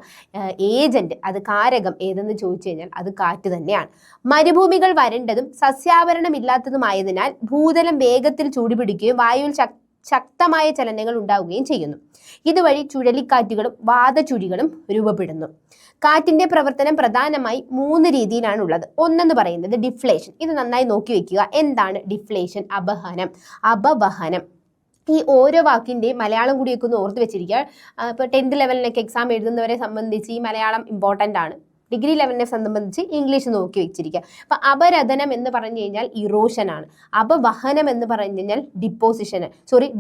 ഏജന്റ്, അത് കാരകം ഏതെന്ന് ചോദിച്ചു കഴിഞ്ഞാൽ അത് കാറ്റ് തന്നെയാണ്. മരുഭൂമികൾ വരണ്ടതും സസ്യാവരണമില്ലാത്തതുമായതിനാൽ ഭൂതലം വേഗത്തിൽ ചൂടുപിടിക്കുകയും വായുവിൽ ശക്തമായ ചലനങ്ങൾ ഉണ്ടാവുകയും ചെയ്യുന്നു. ഇതുവഴി ചുഴലിക്കാറ്റുകളും വാതചുഴികളും രൂപപ്പെടുന്നു. കാറ്റിന്റെ പ്രവർത്തനം പ്രധാനമായി 3 രീതിയിലാണുള്ളത്. ഒന്നെന്ന് പറയുന്നത് ഡിഫ്ലേഷൻ. ഇത് നന്നായി നോക്കി വെക്കുക. എന്താണ് ഡിഫ്ലേഷൻ? അപവഹനം. ഈ ഓരോ വാക്കിൻ്റെയും മലയാളം കൂടിയൊക്കെ ഒന്ന് ഓർത്ത് വെച്ചിരിക്കുക. ഇപ്പോൾ 10th ലെവലിനൊക്കെ എക്സാം എഴുതുന്നവരെ സംബന്ധിച്ച് ഈ മലയാളം ഇമ്പോർട്ടൻ്റ് ആണ്. ഡിഗ്രി ലെവലിനെ സംബന്ധിച്ച് ഇംഗ്ലീഷ് നോക്കി വെച്ചിരിക്കുക. അപ്പം അപരദനം എന്ന് പറഞ്ഞു കഴിഞ്ഞാൽ ഇറോഷനാണ്, അപവഹനം എന്ന് പറഞ്ഞു കഴിഞ്ഞാൽ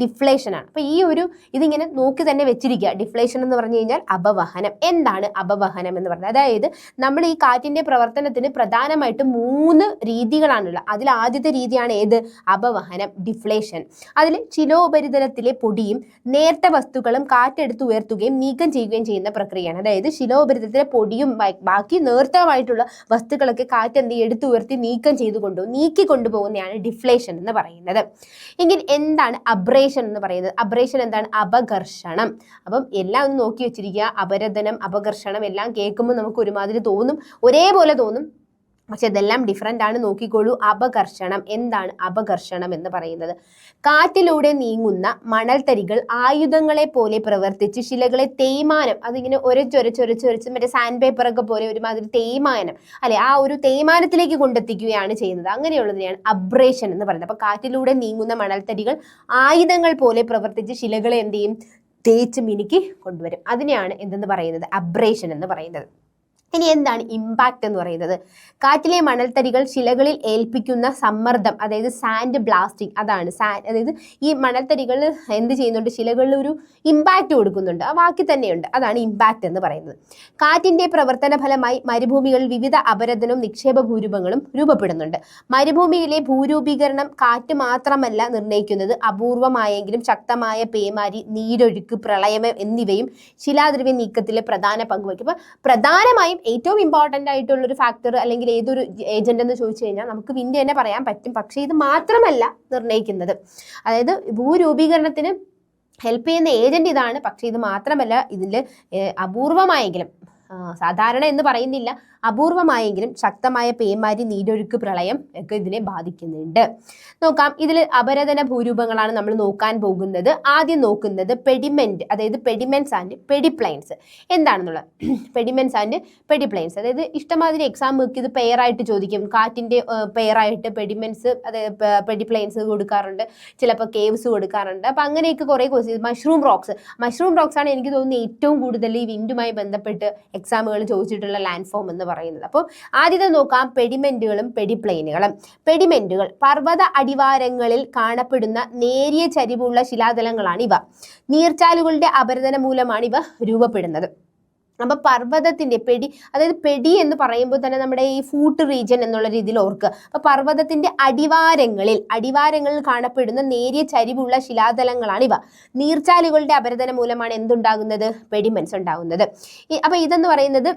ഡിഫ്ലേഷനാണ്. അപ്പം ഈ ഒരു ഇതിങ്ങനെ നോക്കി തന്നെ വെച്ചിരിക്കുക. ഡിഫ്ലേഷൻ എന്ന് പറഞ്ഞു കഴിഞ്ഞാൽ അപവഹനം. എന്താണ് അപവഹനം എന്ന് പറഞ്ഞാൽ? അതായത് നമ്മൾ ഈ കാറ്റിൻ്റെ പ്രവർത്തനത്തിന് പ്രധാനമായിട്ടും 3 രീതികളാണുള്ളത്. അതിൽ ആദ്യത്തെ രീതിയാണ് ഏത്? അപവഹനം, ഡിഫ്ലേഷൻ. അതിൽ ശിലോപരിതലത്തിലെ പൊടിയും നേർത്ത വസ്തുക്കളും കാറ്റെടുത്ത് ഉയർത്തുകയും നീക്കം ചെയ്യുകയും ചെയ്യുന്ന പ്രക്രിയയാണ്. അതായത് ശിലോപരിതലത്തിലെ പൊടിയും ബാക്കി നേർത്തമായിട്ടുള്ള വസ്തുക്കളൊക്കെ കാറ്റ് എടുത്ത് ഉയർത്തി നീക്കി കൊണ്ടുപോകുന്നതാണ് ഡിഫ്ലേഷൻ എന്ന് പറയുന്നത്. എങ്കിൽ എന്താണ് അബ്രേഷൻ എന്ന് പറയുന്നത്? അബ്രേഷൻ എന്താണ്? അപഘർഷണം. അപ്പം എല്ലാം ഒന്ന് നോക്കി വെച്ചിരിക്കുക. അപരദനം, അപഘർഷണം എല്ലാം കേൾക്കുമ്പോൾ നമുക്ക് ഒരുമാതിരി തോന്നും, ഒരേപോലെ തോന്നും, പക്ഷെ ഇതെല്ലാം ഡിഫറെൻ്റ് ആണ്. നോക്കിക്കോളൂ. അപഘർഷണം. എന്താണ് അപഘർഷണം എന്ന് പറയുന്നത്? കാറ്റിലൂടെ നീങ്ങുന്ന മണൽത്തരികൾ ആയുധങ്ങളെ പോലെ പ്രവർത്തിച്ച് ശിലകളെ തേയ്മാനം, അതിങ്ങനെ ഒരച്ചൊരച്ചൊരച്ചൊരച്ച് മറ്റേ സാൻഡ് പേപ്പറൊക്കെ പോലെ ഒരുമാതിരി തേയ്മാനം, അല്ലെ, ആ ഒരു തേയ്മാനത്തിലേക്ക് കൊണ്ടെത്തിക്കുകയാണ് ചെയ്യുന്നത്. അങ്ങനെയുള്ളതിനെയാണ് അബ്രേഷൻ എന്ന് പറയുന്നത്. അപ്പോൾ കാറ്റിലൂടെ നീങ്ങുന്ന മണൽത്തരികൾ ആയുധങ്ങൾ പോലെ പ്രവർത്തിച്ച് ശിലകളെ എന്ത് ചെയ്യും? തേച്ച് മിനുക്കി കൊണ്ടുവരും. അതിനെയാണ് എന്തെന്ന് പറയുന്നത്? അബ്രേഷൻ എന്ന് പറയുന്നത്. ഇനി എന്താണ് ഇമ്പാക്റ്റ് എന്ന് പറയുന്നത്? കാറ്റിലെ മണൽത്തരികൾ ശിലകളിൽ ഏൽപ്പിക്കുന്ന സമ്മർദ്ദം, അതായത് സാൻഡ് ബ്ലാസ്റ്റിംഗ്. അതാണ് അതായത് ഈ മണൽത്തരികൾ എന്ത് ചെയ്യുന്നുണ്ട്? ശിലകളിൽ ഒരു ഇമ്പാക്റ്റ് കൊടുക്കുന്നുണ്ട്. ആ വാക്കി തന്നെയുണ്ട്. അതാണ് ഇമ്പാക്റ്റ് എന്ന് പറയുന്നത്. കാറ്റിന്റെ പ്രവർത്തന ഫലമായി മരുഭൂമികളിൽ വിവിധ അപരദനവും നിക്ഷേപ ഭൂരൂപങ്ങളും രൂപപ്പെടുന്നുണ്ട്. മരുഭൂമിയിലെ ഭൂരൂപീകരണം കാറ്റ് മാത്രമല്ല നിർണ്ണയിക്കുന്നത്. അപൂർവമായെങ്കിലും ശക്തമായ പേമാരി, നീരൊഴുക്ക്, പ്രളയം എന്നിവയും ശിലാദ്രവ്യ നീക്കത്തിലെ പ്രധാന പങ്ക് വഹിക്കും. അപ്പോൾ പ്രധാനമായും ഏറ്റവും ഇമ്പോർട്ടൻ്റ് ആയിട്ടുള്ള ഒരു ഫാക്ടർ അല്ലെങ്കിൽ ഏതൊരു ഏജന്റ് എന്ന് ചോദിച്ചു കഴിഞ്ഞാൽ നമുക്ക് വിൻഡ് തന്നെ പറയാൻ പറ്റും. പക്ഷേ ഇത് മാത്രമല്ല നിർണ്ണയിക്കുന്നത്. അതായത് ഭൂരൂപീകരണത്തിന് ഹെൽപ്പ് ചെയ്യുന്ന ഏജന്റ് ഇതാണ്. പക്ഷേ ഇത് മാത്രമല്ല, ഇതിൽ അപൂർവമായെങ്കിലും, സാധാരണ എന്ന് പറയുന്നില്ല, അപൂർവമായെങ്കിലും ശക്തമായ പേമാരി, നീരൊഴുക്ക്, പ്രളയം ഒക്കെ ഇതിനെ ബാധിക്കുന്നുണ്ട്. നോക്കാം. ഇതിൽ അപരദന ഭൂരൂപങ്ങളാണ് നമ്മൾ നോക്കാൻ പോകുന്നത്. ആദ്യം നോക്കുന്നത് പെഡിമെന്റ്, അതായത് പെഡിമെന്റ്സ് ആൻഡ് പെഡിപ്ലൈൻസ് എന്താണെന്നുള്ളത്. പെഡിമെന്റ്സ് ആൻഡ് പെഡിപ്ലൈൻസ്, അതായത് ഇഷ്ടമാതിരി എക്സാം ഇത് പെയറായിട്ട് ചോദിക്കും. കാറ്റിന്റെ പെയറായിട്ട് പെഡിമെന്റ്സ്, അതായത് പെഡിപ്ലൈൻസ് കൊടുക്കാറുണ്ട്, ചിലപ്പോൾ കേവ്സ് കൊടുക്കാറുണ്ട്. അപ്പം അങ്ങനെയൊക്കെ കുറേ ക്വസ്റ്റ്യൻ. മഷ്റൂം റോക്സ് ആണ് എനിക്ക് തോന്നുന്നത് ഏറ്റവും കൂടുതൽ ഈ വിൻഡുമായി ബന്ധപ്പെട്ട് എക്സാമുകൾ ചോദിച്ചിട്ടുള്ള ലാൻഡ് ഫോം എന്ന് പറയുന്നത്. അപ്പോൾ ആദ്യത്തെ നോക്കാം പെഡിമെന്റുകളും പെഡിപ്ലെയിനുകളും. പെഡിമെന്റുകൾ പർവ്വത അടിവാരങ്ങളിൽ കാണപ്പെടുന്ന നേരിയ ചരിവുള്ള ശിലാതലങ്ങളാണ് ഇവ. നീർച്ചാലുകളുടെ അപരദനം മൂലമാണ് ഇവ രൂപപ്പെടുന്നത്. അപ്പോൾ പർവ്വതത്തിൻ്റെ അതായത് പെടി എന്ന് പറയുമ്പോൾ തന്നെ നമ്മുടെ ഈ ഫൂട്ട് റീജിയൻ എന്നുള്ള രീതിയിൽ ഓർക്കുക. അപ്പോൾ പർവ്വതത്തിൻ്റെ അടിവാരങ്ങളിൽ കാണപ്പെടുന്ന നേരിയ ചരിവുള്ള ശിലാതലങ്ങളാണ് ഇവ. നീർച്ചാലുകളുടെ അപരദനം മൂലമാണ് എന്തുണ്ടാകുന്നത്? പെഡിമെന്റ്സ് ഉണ്ടാകുന്നത്. അപ്പോൾ ഇതെന്ന് പറയുന്നത്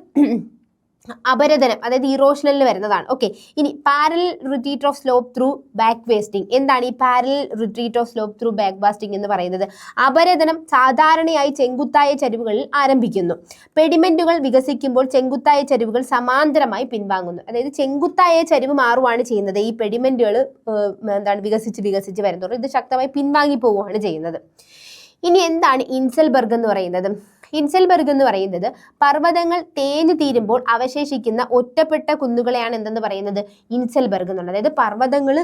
അപരദനം, അതായത് ഇറോഷനിൽ വരുന്നതാണ്. ഓക്കെ. ഇനി parallel retreat of slope through back wasting. എന്താണ് ഈ parallel retreat of slope through back വാസ്റ്റിംഗ് എന്ന് പറയുന്നത്? അപരദനം സാധാരണയായി ചെങ്കുത്തായ ചരിവുകളിൽ ആരംഭിക്കുന്നു. പെഡിമെന്റുകൾ വികസിക്കുമ്പോൾ ചെങ്കുത്തായ ചരിവുകൾ സമാന്തരമായി പിൻവാങ്ങുന്നു. അതായത് ചെങ്കുത്തായ ചരിവ് മാറുകയാണ് ചെയ്യുന്നത്. ഈ പെഡിമെന്റുകൾ വികസിച്ച് വരുന്നത് ഇത് ശക്തമായി പിൻവാങ്ങി പോവുകയാണ് ചെയ്യുന്നത്. ഇനി എന്താണ് ഇൻസെൽബർഗ് എന്ന് പറയുന്നത്? ഇൻസെൽബർഗ് എന്ന് പറയുന്നത് പർവ്വതങ്ങൾ തേഞ്ഞു തീരുമ്പോൾ അവശേഷിക്കുന്ന ഒറ്റപ്പെട്ട കുന്നുകളെയാണ് എന്തെന്ന് പറയുന്നത്? ഇൻസെൽബർഗ് എന്നുള്ളത്. അതായത് പർവ്വതങ്ങൾ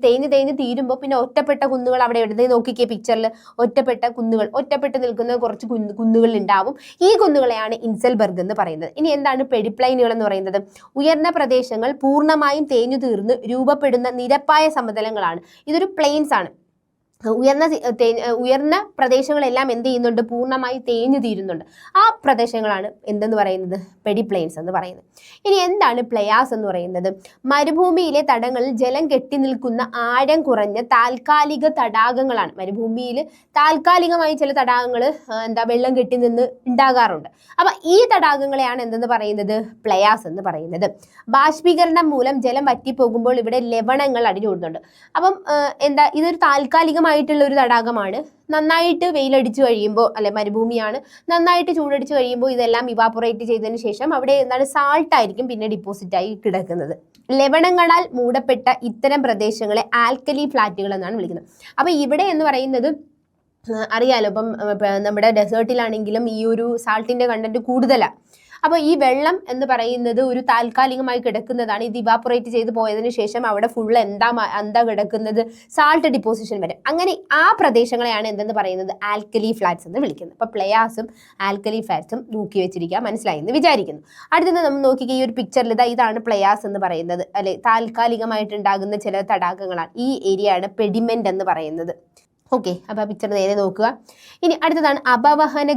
തേഞ്ഞു തീരുമ്പോൾ പിന്നെ ഒറ്റപ്പെട്ട കുന്നുകൾ അവിടെ എവിടെ നോക്കിക്കേ പിക്ചറിൽ ഒറ്റപ്പെട്ട് നിൽക്കുന്ന കുറച്ച് കുന്നുകൾ ഉണ്ടാവും. ഈ കുന്നുകളെയാണ് ഇൻസെൽബർഗ് എന്ന് പറയുന്നത്. ഇനി എന്താണ് പെഡിപ്ലൈനുകൾ എന്ന് പറയുന്നത്? ഉയർന്ന പ്രദേശങ്ങൾ പൂർണ്ണമായും തേഞ്ഞു തീർന്ന് രൂപപ്പെടുന്ന നിരപ്പായ സമതലങ്ങളാണ്. ഇതൊരു പ്ലെയിൻസ് ആണ്. ഉയർന്ന പ്രദേശങ്ങളെല്ലാം എന്ത് ചെയ്യുന്നുണ്ട്? പൂർണ്ണമായി തേഞ്ഞു തീരുന്നുണ്ട്. ആ പ്രദേശങ്ങളാണ് എന്തെന്ന് പറയുന്നത്? പെഡിപ്ലെയിൻസ് എന്ന് പറയുന്നത്. ഇനി എന്താണ് പ്ലയാസ് എന്ന് പറയുന്നത്? മരുഭൂമിയിലെ തടങ്ങളിൽ ജലം കെട്ടി നിൽക്കുന്ന ആഴം കുറഞ്ഞ താൽക്കാലിക തടാകങ്ങളാണ്. മരുഭൂമിയിൽ താൽക്കാലികമായി ചില തടാകങ്ങൾ വെള്ളം കെട്ടി നിന്ന് ഉണ്ടാകാറുണ്ട്. അപ്പൊ ഈ തടാകങ്ങളെയാണ് എന്തെന്ന് പറയുന്നത്? പ്ലയാസ് എന്ന് പറയുന്നത്. ബാഷ്പീകരണം മൂലം ജലം വറ്റിപ്പോകുമ്പോൾ ഇവിടെ ലവണങ്ങൾ അടിഞ്ഞുകൂടുന്നുണ്ട്. അപ്പം ഇതൊരു താൽക്കാലികമായിട്ടുള്ള ഒരു തടാകമാണ്. നന്നായിട്ട് വെയിലടിച്ചു കഴിയുമ്പോൾ, അല്ലെ മരുഭൂമിയാണ്, നന്നായിട്ട് ചൂടടിച്ചു കഴിയുമ്പോൾ ഇതെല്ലാം ഇവാപൊറേറ്റ് ചെയ്തതിന് ശേഷം അവിടെ സാൾട്ട് ആയിരിക്കും പിന്നെ ഡിപ്പോസിറ്റ് ആയി കിടക്കുന്നത്. ലവണങ്ങളാൽ മൂടപ്പെട്ട ഇത്തരം പ്രദേശങ്ങളെ ആൽക്കലി ഫ്ലാറ്റുകൾ എന്നാണ് വിളിക്കുന്നത്. അപ്പൊ ഇവിടെ എന്ന് പറയുന്നത് അറിയാലോ, ഇപ്പം നമ്മുടെ ഡെസേർട്ടിലാണെങ്കിലും ഈ ഒരു സാൾട്ടിന്റെ കണ്ടന്റ് കൂടുതലാണ്. അപ്പോൾ ഈ വെള്ളം എന്ന് പറയുന്നത് ഒരു താൽക്കാലികമായി കിടക്കുന്നതാണ്. ഇത് ഇവാപ്പറേറ്റ് ചെയ്ത് പോയതിനു ശേഷം അവിടെ ഫുള്ള് എന്താ കിടക്കുന്നത്, സാൾട്ട് ഡിപ്പോസിഷൻ വരെ. അങ്ങനെ ആ പ്രദേശങ്ങളെയാണ് എന്തെന്ന് പറയുന്നത്, ആൽക്കലി ഫ്ലാറ്റ്സ് എന്ന് വിളിക്കുന്നത്. അപ്പോൾ പ്ലയാസും ആൽക്കലി ഫ്ലാറ്റ്സും നോക്കി വെച്ചിരിക്കുക, മനസ്സിലായി എന്ന് വിചാരിക്കുന്നു. അടുത്തത് നമ്മൾ നോക്കിക്കുക, ഈ ഒരു പിക്ചറിൽ ഇതാണ് പ്ലയാസ് എന്ന് പറയുന്നത്, അല്ലെ, താൽക്കാലികമായിട്ടുണ്ടാകുന്ന ചില തടാകങ്ങളാണ്. ഈ ഏരിയ ആണ് പെഡിമെന്റ് എന്ന് പറയുന്നത്. ഓക്കെ, അപ്പോൾ ആ പിക്ചർ നേരെ നോക്കുക. ഇനി അടുത്തതാണ് അപവഹന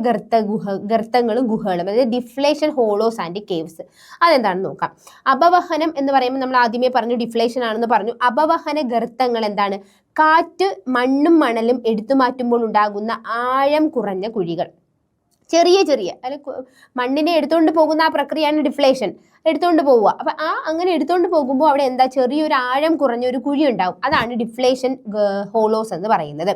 ഗർത്തങ്ങളും ഗുഹകളും, അതായത് ഡിഫ്ലേഷൻ ഹോളോസ് ആൻഡ് കേവ്സ്. അതെന്താണെന്ന് നോക്കാം. അപവഹനം എന്ന് പറയുമ്പോൾ നമ്മൾ ആദ്യമേ പറഞ്ഞു ഡിഫ്ലേഷൻ ആണെന്ന് പറഞ്ഞു. അപവഹന ഗർത്തങ്ങൾ എന്താണ്? കാറ്റ് മണ്ണും മണലും എടുത്തു മാറ്റുമ്പോൾ ഉണ്ടാകുന്ന ആഴം കുറഞ്ഞ കുഴികൾ. ചെറിയ അല്ലെ, മണ്ണിനെ എടുത്തുകൊണ്ട് പോകുന്ന ആ പ്രക്രിയയാണ് ഡിഫ്ലേഷൻ, എടുത്തുകൊണ്ട് പോവുക. അപ്പം അങ്ങനെ എടുത്തുകൊണ്ട് പോകുമ്പോൾ അവിടെ എന്താ, ചെറിയൊരു ആഴം കുറഞ്ഞ ഒരു കുഴി ഉണ്ടാവും. അതാണ് ഡിഫ്ലേഷൻ ഹോളോസ് എന്ന് പറയുന്നത്.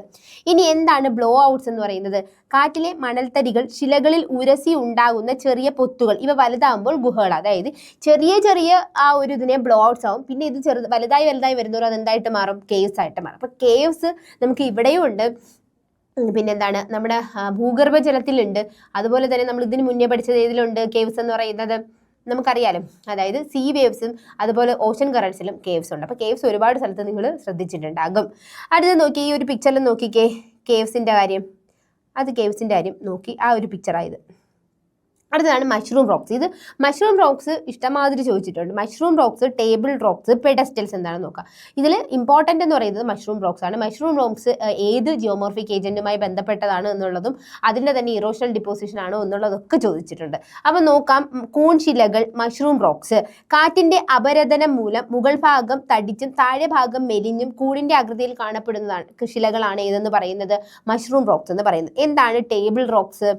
ഇനി എന്താണ് ബ്ലോ ഔട്ട്സ് എന്ന് പറയുന്നത്? കാറ്റിലെ മണൽത്തരികൾ ശിലകളിൽ ഉരസി ഉണ്ടാകുന്ന ചെറിയ പൊത്തുകൾ. ഇവ വലുതാകുമ്പോൾ ഗുഹകൾ, അതായത് ചെറിയ ആ ഒരു ഇതിനെ ബ്ലോ ഔട്ട്സ് ആവും. പിന്നെ ഇത് വലുതായി വരുന്നവർ അതെന്തായിട്ട് മാറും? കേവ്സ് ആയിട്ട് മാറും. അപ്പം കേവ്സ് നമുക്ക് ഇവിടെയും ഉണ്ട്, പിന്നെന്താണ് നമ്മുടെ ഭൂഗർഭ ജലത്തിലുണ്ട്. അതുപോലെ തന്നെ നമ്മൾ ഇതിന് മുന്നേ പഠിച്ചത് ഏതിലുണ്ട് കേവ്സ് എന്ന് പറയുന്നത്? നമുക്കറിയാലോ, അതായത് സീ വേവ്സും അതുപോലെ ഓഷൻ കറൻസിലും കേവ്സ് ഉണ്ട്. അപ്പോൾ കേവ്സ് ഒരുപാട് സ്ഥലത്ത് നിങ്ങൾ ശ്രദ്ധിച്ചിട്ടുണ്ടാകും. അടുത്ത് നോക്കി, ഈ ഒരു പിക്ചറിൽ നോക്കിക്കേ കേവ്സിൻ്റെ കാര്യം. കേവ്സിൻ്റെ കാര്യം നോക്കി, ആ ഒരു പിക്ചറായത്. അടുത്തതാണ് മഷ്റൂം റോക്സ്. ഇത് മഷ്റൂം റോക്സ് ഇഷ്ടമാതിരി ചോദിച്ചിട്ടുണ്ട്. മഷ്റൂം റോക്സ്, ടേബിൾ റോക്സ്, പെഡസ്റ്റൽസ് എന്താണെന്ന് നോക്കാം. ഇതിൽ ഇമ്പോർട്ടൻ്റ് എന്ന് പറയുന്നത് മഷ്റൂം റോക്സ് ആണ്. മഷ്റൂം റോക്സ് ഏത് ജിയോമോർഫിക് ഏജന്റുമായി ബന്ധപ്പെട്ടതാണ് എന്നുള്ളതും അതിൻ്റെ തന്നെ ഇറോഷണൽ ഡിപ്പോസിഷൻ ആണോ എന്നുള്ളതൊക്കെ ചോദിച്ചിട്ടുണ്ട്. അപ്പം നോക്കാം. കൂൺ ശിലകൾ, മഷ്റൂം റോക്സ്. കാറ്റിൻ്റെ അപരദനം മൂലം മുകൾ ഭാഗം തടിച്ചും താഴെ ഭാഗം മെലിഞ്ഞും കൂടിൻ്റെ ആകൃതിയിൽ കാണപ്പെടുന്നതാണ് ശിലകളാണ് ഏതെന്ന് പറയുന്നത്? മഷ്റൂം റോക്സ് എന്ന് പറയുന്നത്. എന്താണ് ടേബിൾ റോക്സ്?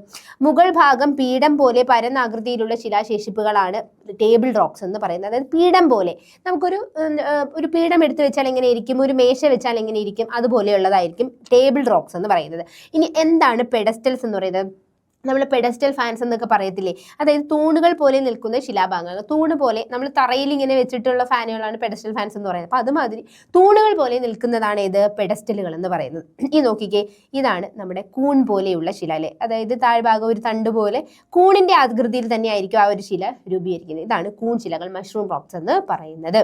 മുകൾ ഭാഗം പീഠം പോലെ പരന്നാകൃതിയിലുള്ള ശിലാശേഷിപ്പുകളാണ് ടേബിൾ റോക്സ് എന്ന് പറയുന്നത്. അതായത് പീഠം പോലെ, നമുക്കൊരു പീഠം എടുത്തു വെച്ചാൽ എങ്ങനെ ഇരിക്കും, ഒരു മേശ വെച്ചാൽ എങ്ങനെ ഇരിക്കും, അതുപോലെയുള്ളതായിരിക്കും ടേബിൾ റോക്സ് എന്ന് പറയുന്നത്. ഇനി എന്താണ് പെഡസ്റ്റൽസ് എന്ന് പറയുന്നത്? നമ്മൾ പെഡസ്റ്റൽ ഫാൻസ് എന്നൊക്കെ പറയത്തില്ലേ, അതായത് തൂണുകൾ പോലെ നിൽക്കുന്ന ശിലാഭാഗങ്ങൾ. തൂണ് പോലെ നമ്മൾ തറയിൽ ഇങ്ങനെ വെച്ചിട്ടുള്ള ഫാനുകളാണ് പെഡസ്റ്റൽ ഫാൻസ് എന്ന് പറയുന്നത്. അപ്പോൾ അതുമാതിരി തൂണുകൾ പോലെ നിൽക്കുന്നതാണ് ഇത് പെഡസ്റ്റലുകൾ എന്ന് പറയുന്നത്. ഈ നോക്കിക്കേ, ഇതാണ് നമ്മുടെ കൂൺ പോലെയുള്ള ശില, അല്ലേ, അതായത് താഴ്ഭാഗം ഒരു തണ്ട് പോലെ കൂണിൻ്റെ ആകൃതിയിൽ തന്നെ ആയിരിക്കും ആ ഒരു ശില രൂപീകരിക്കുന്നത്. ഇതാണ് കൂൺ ശിലകൾ, മഷ്റൂം റോക്സ് എന്ന് പറയുന്നത്.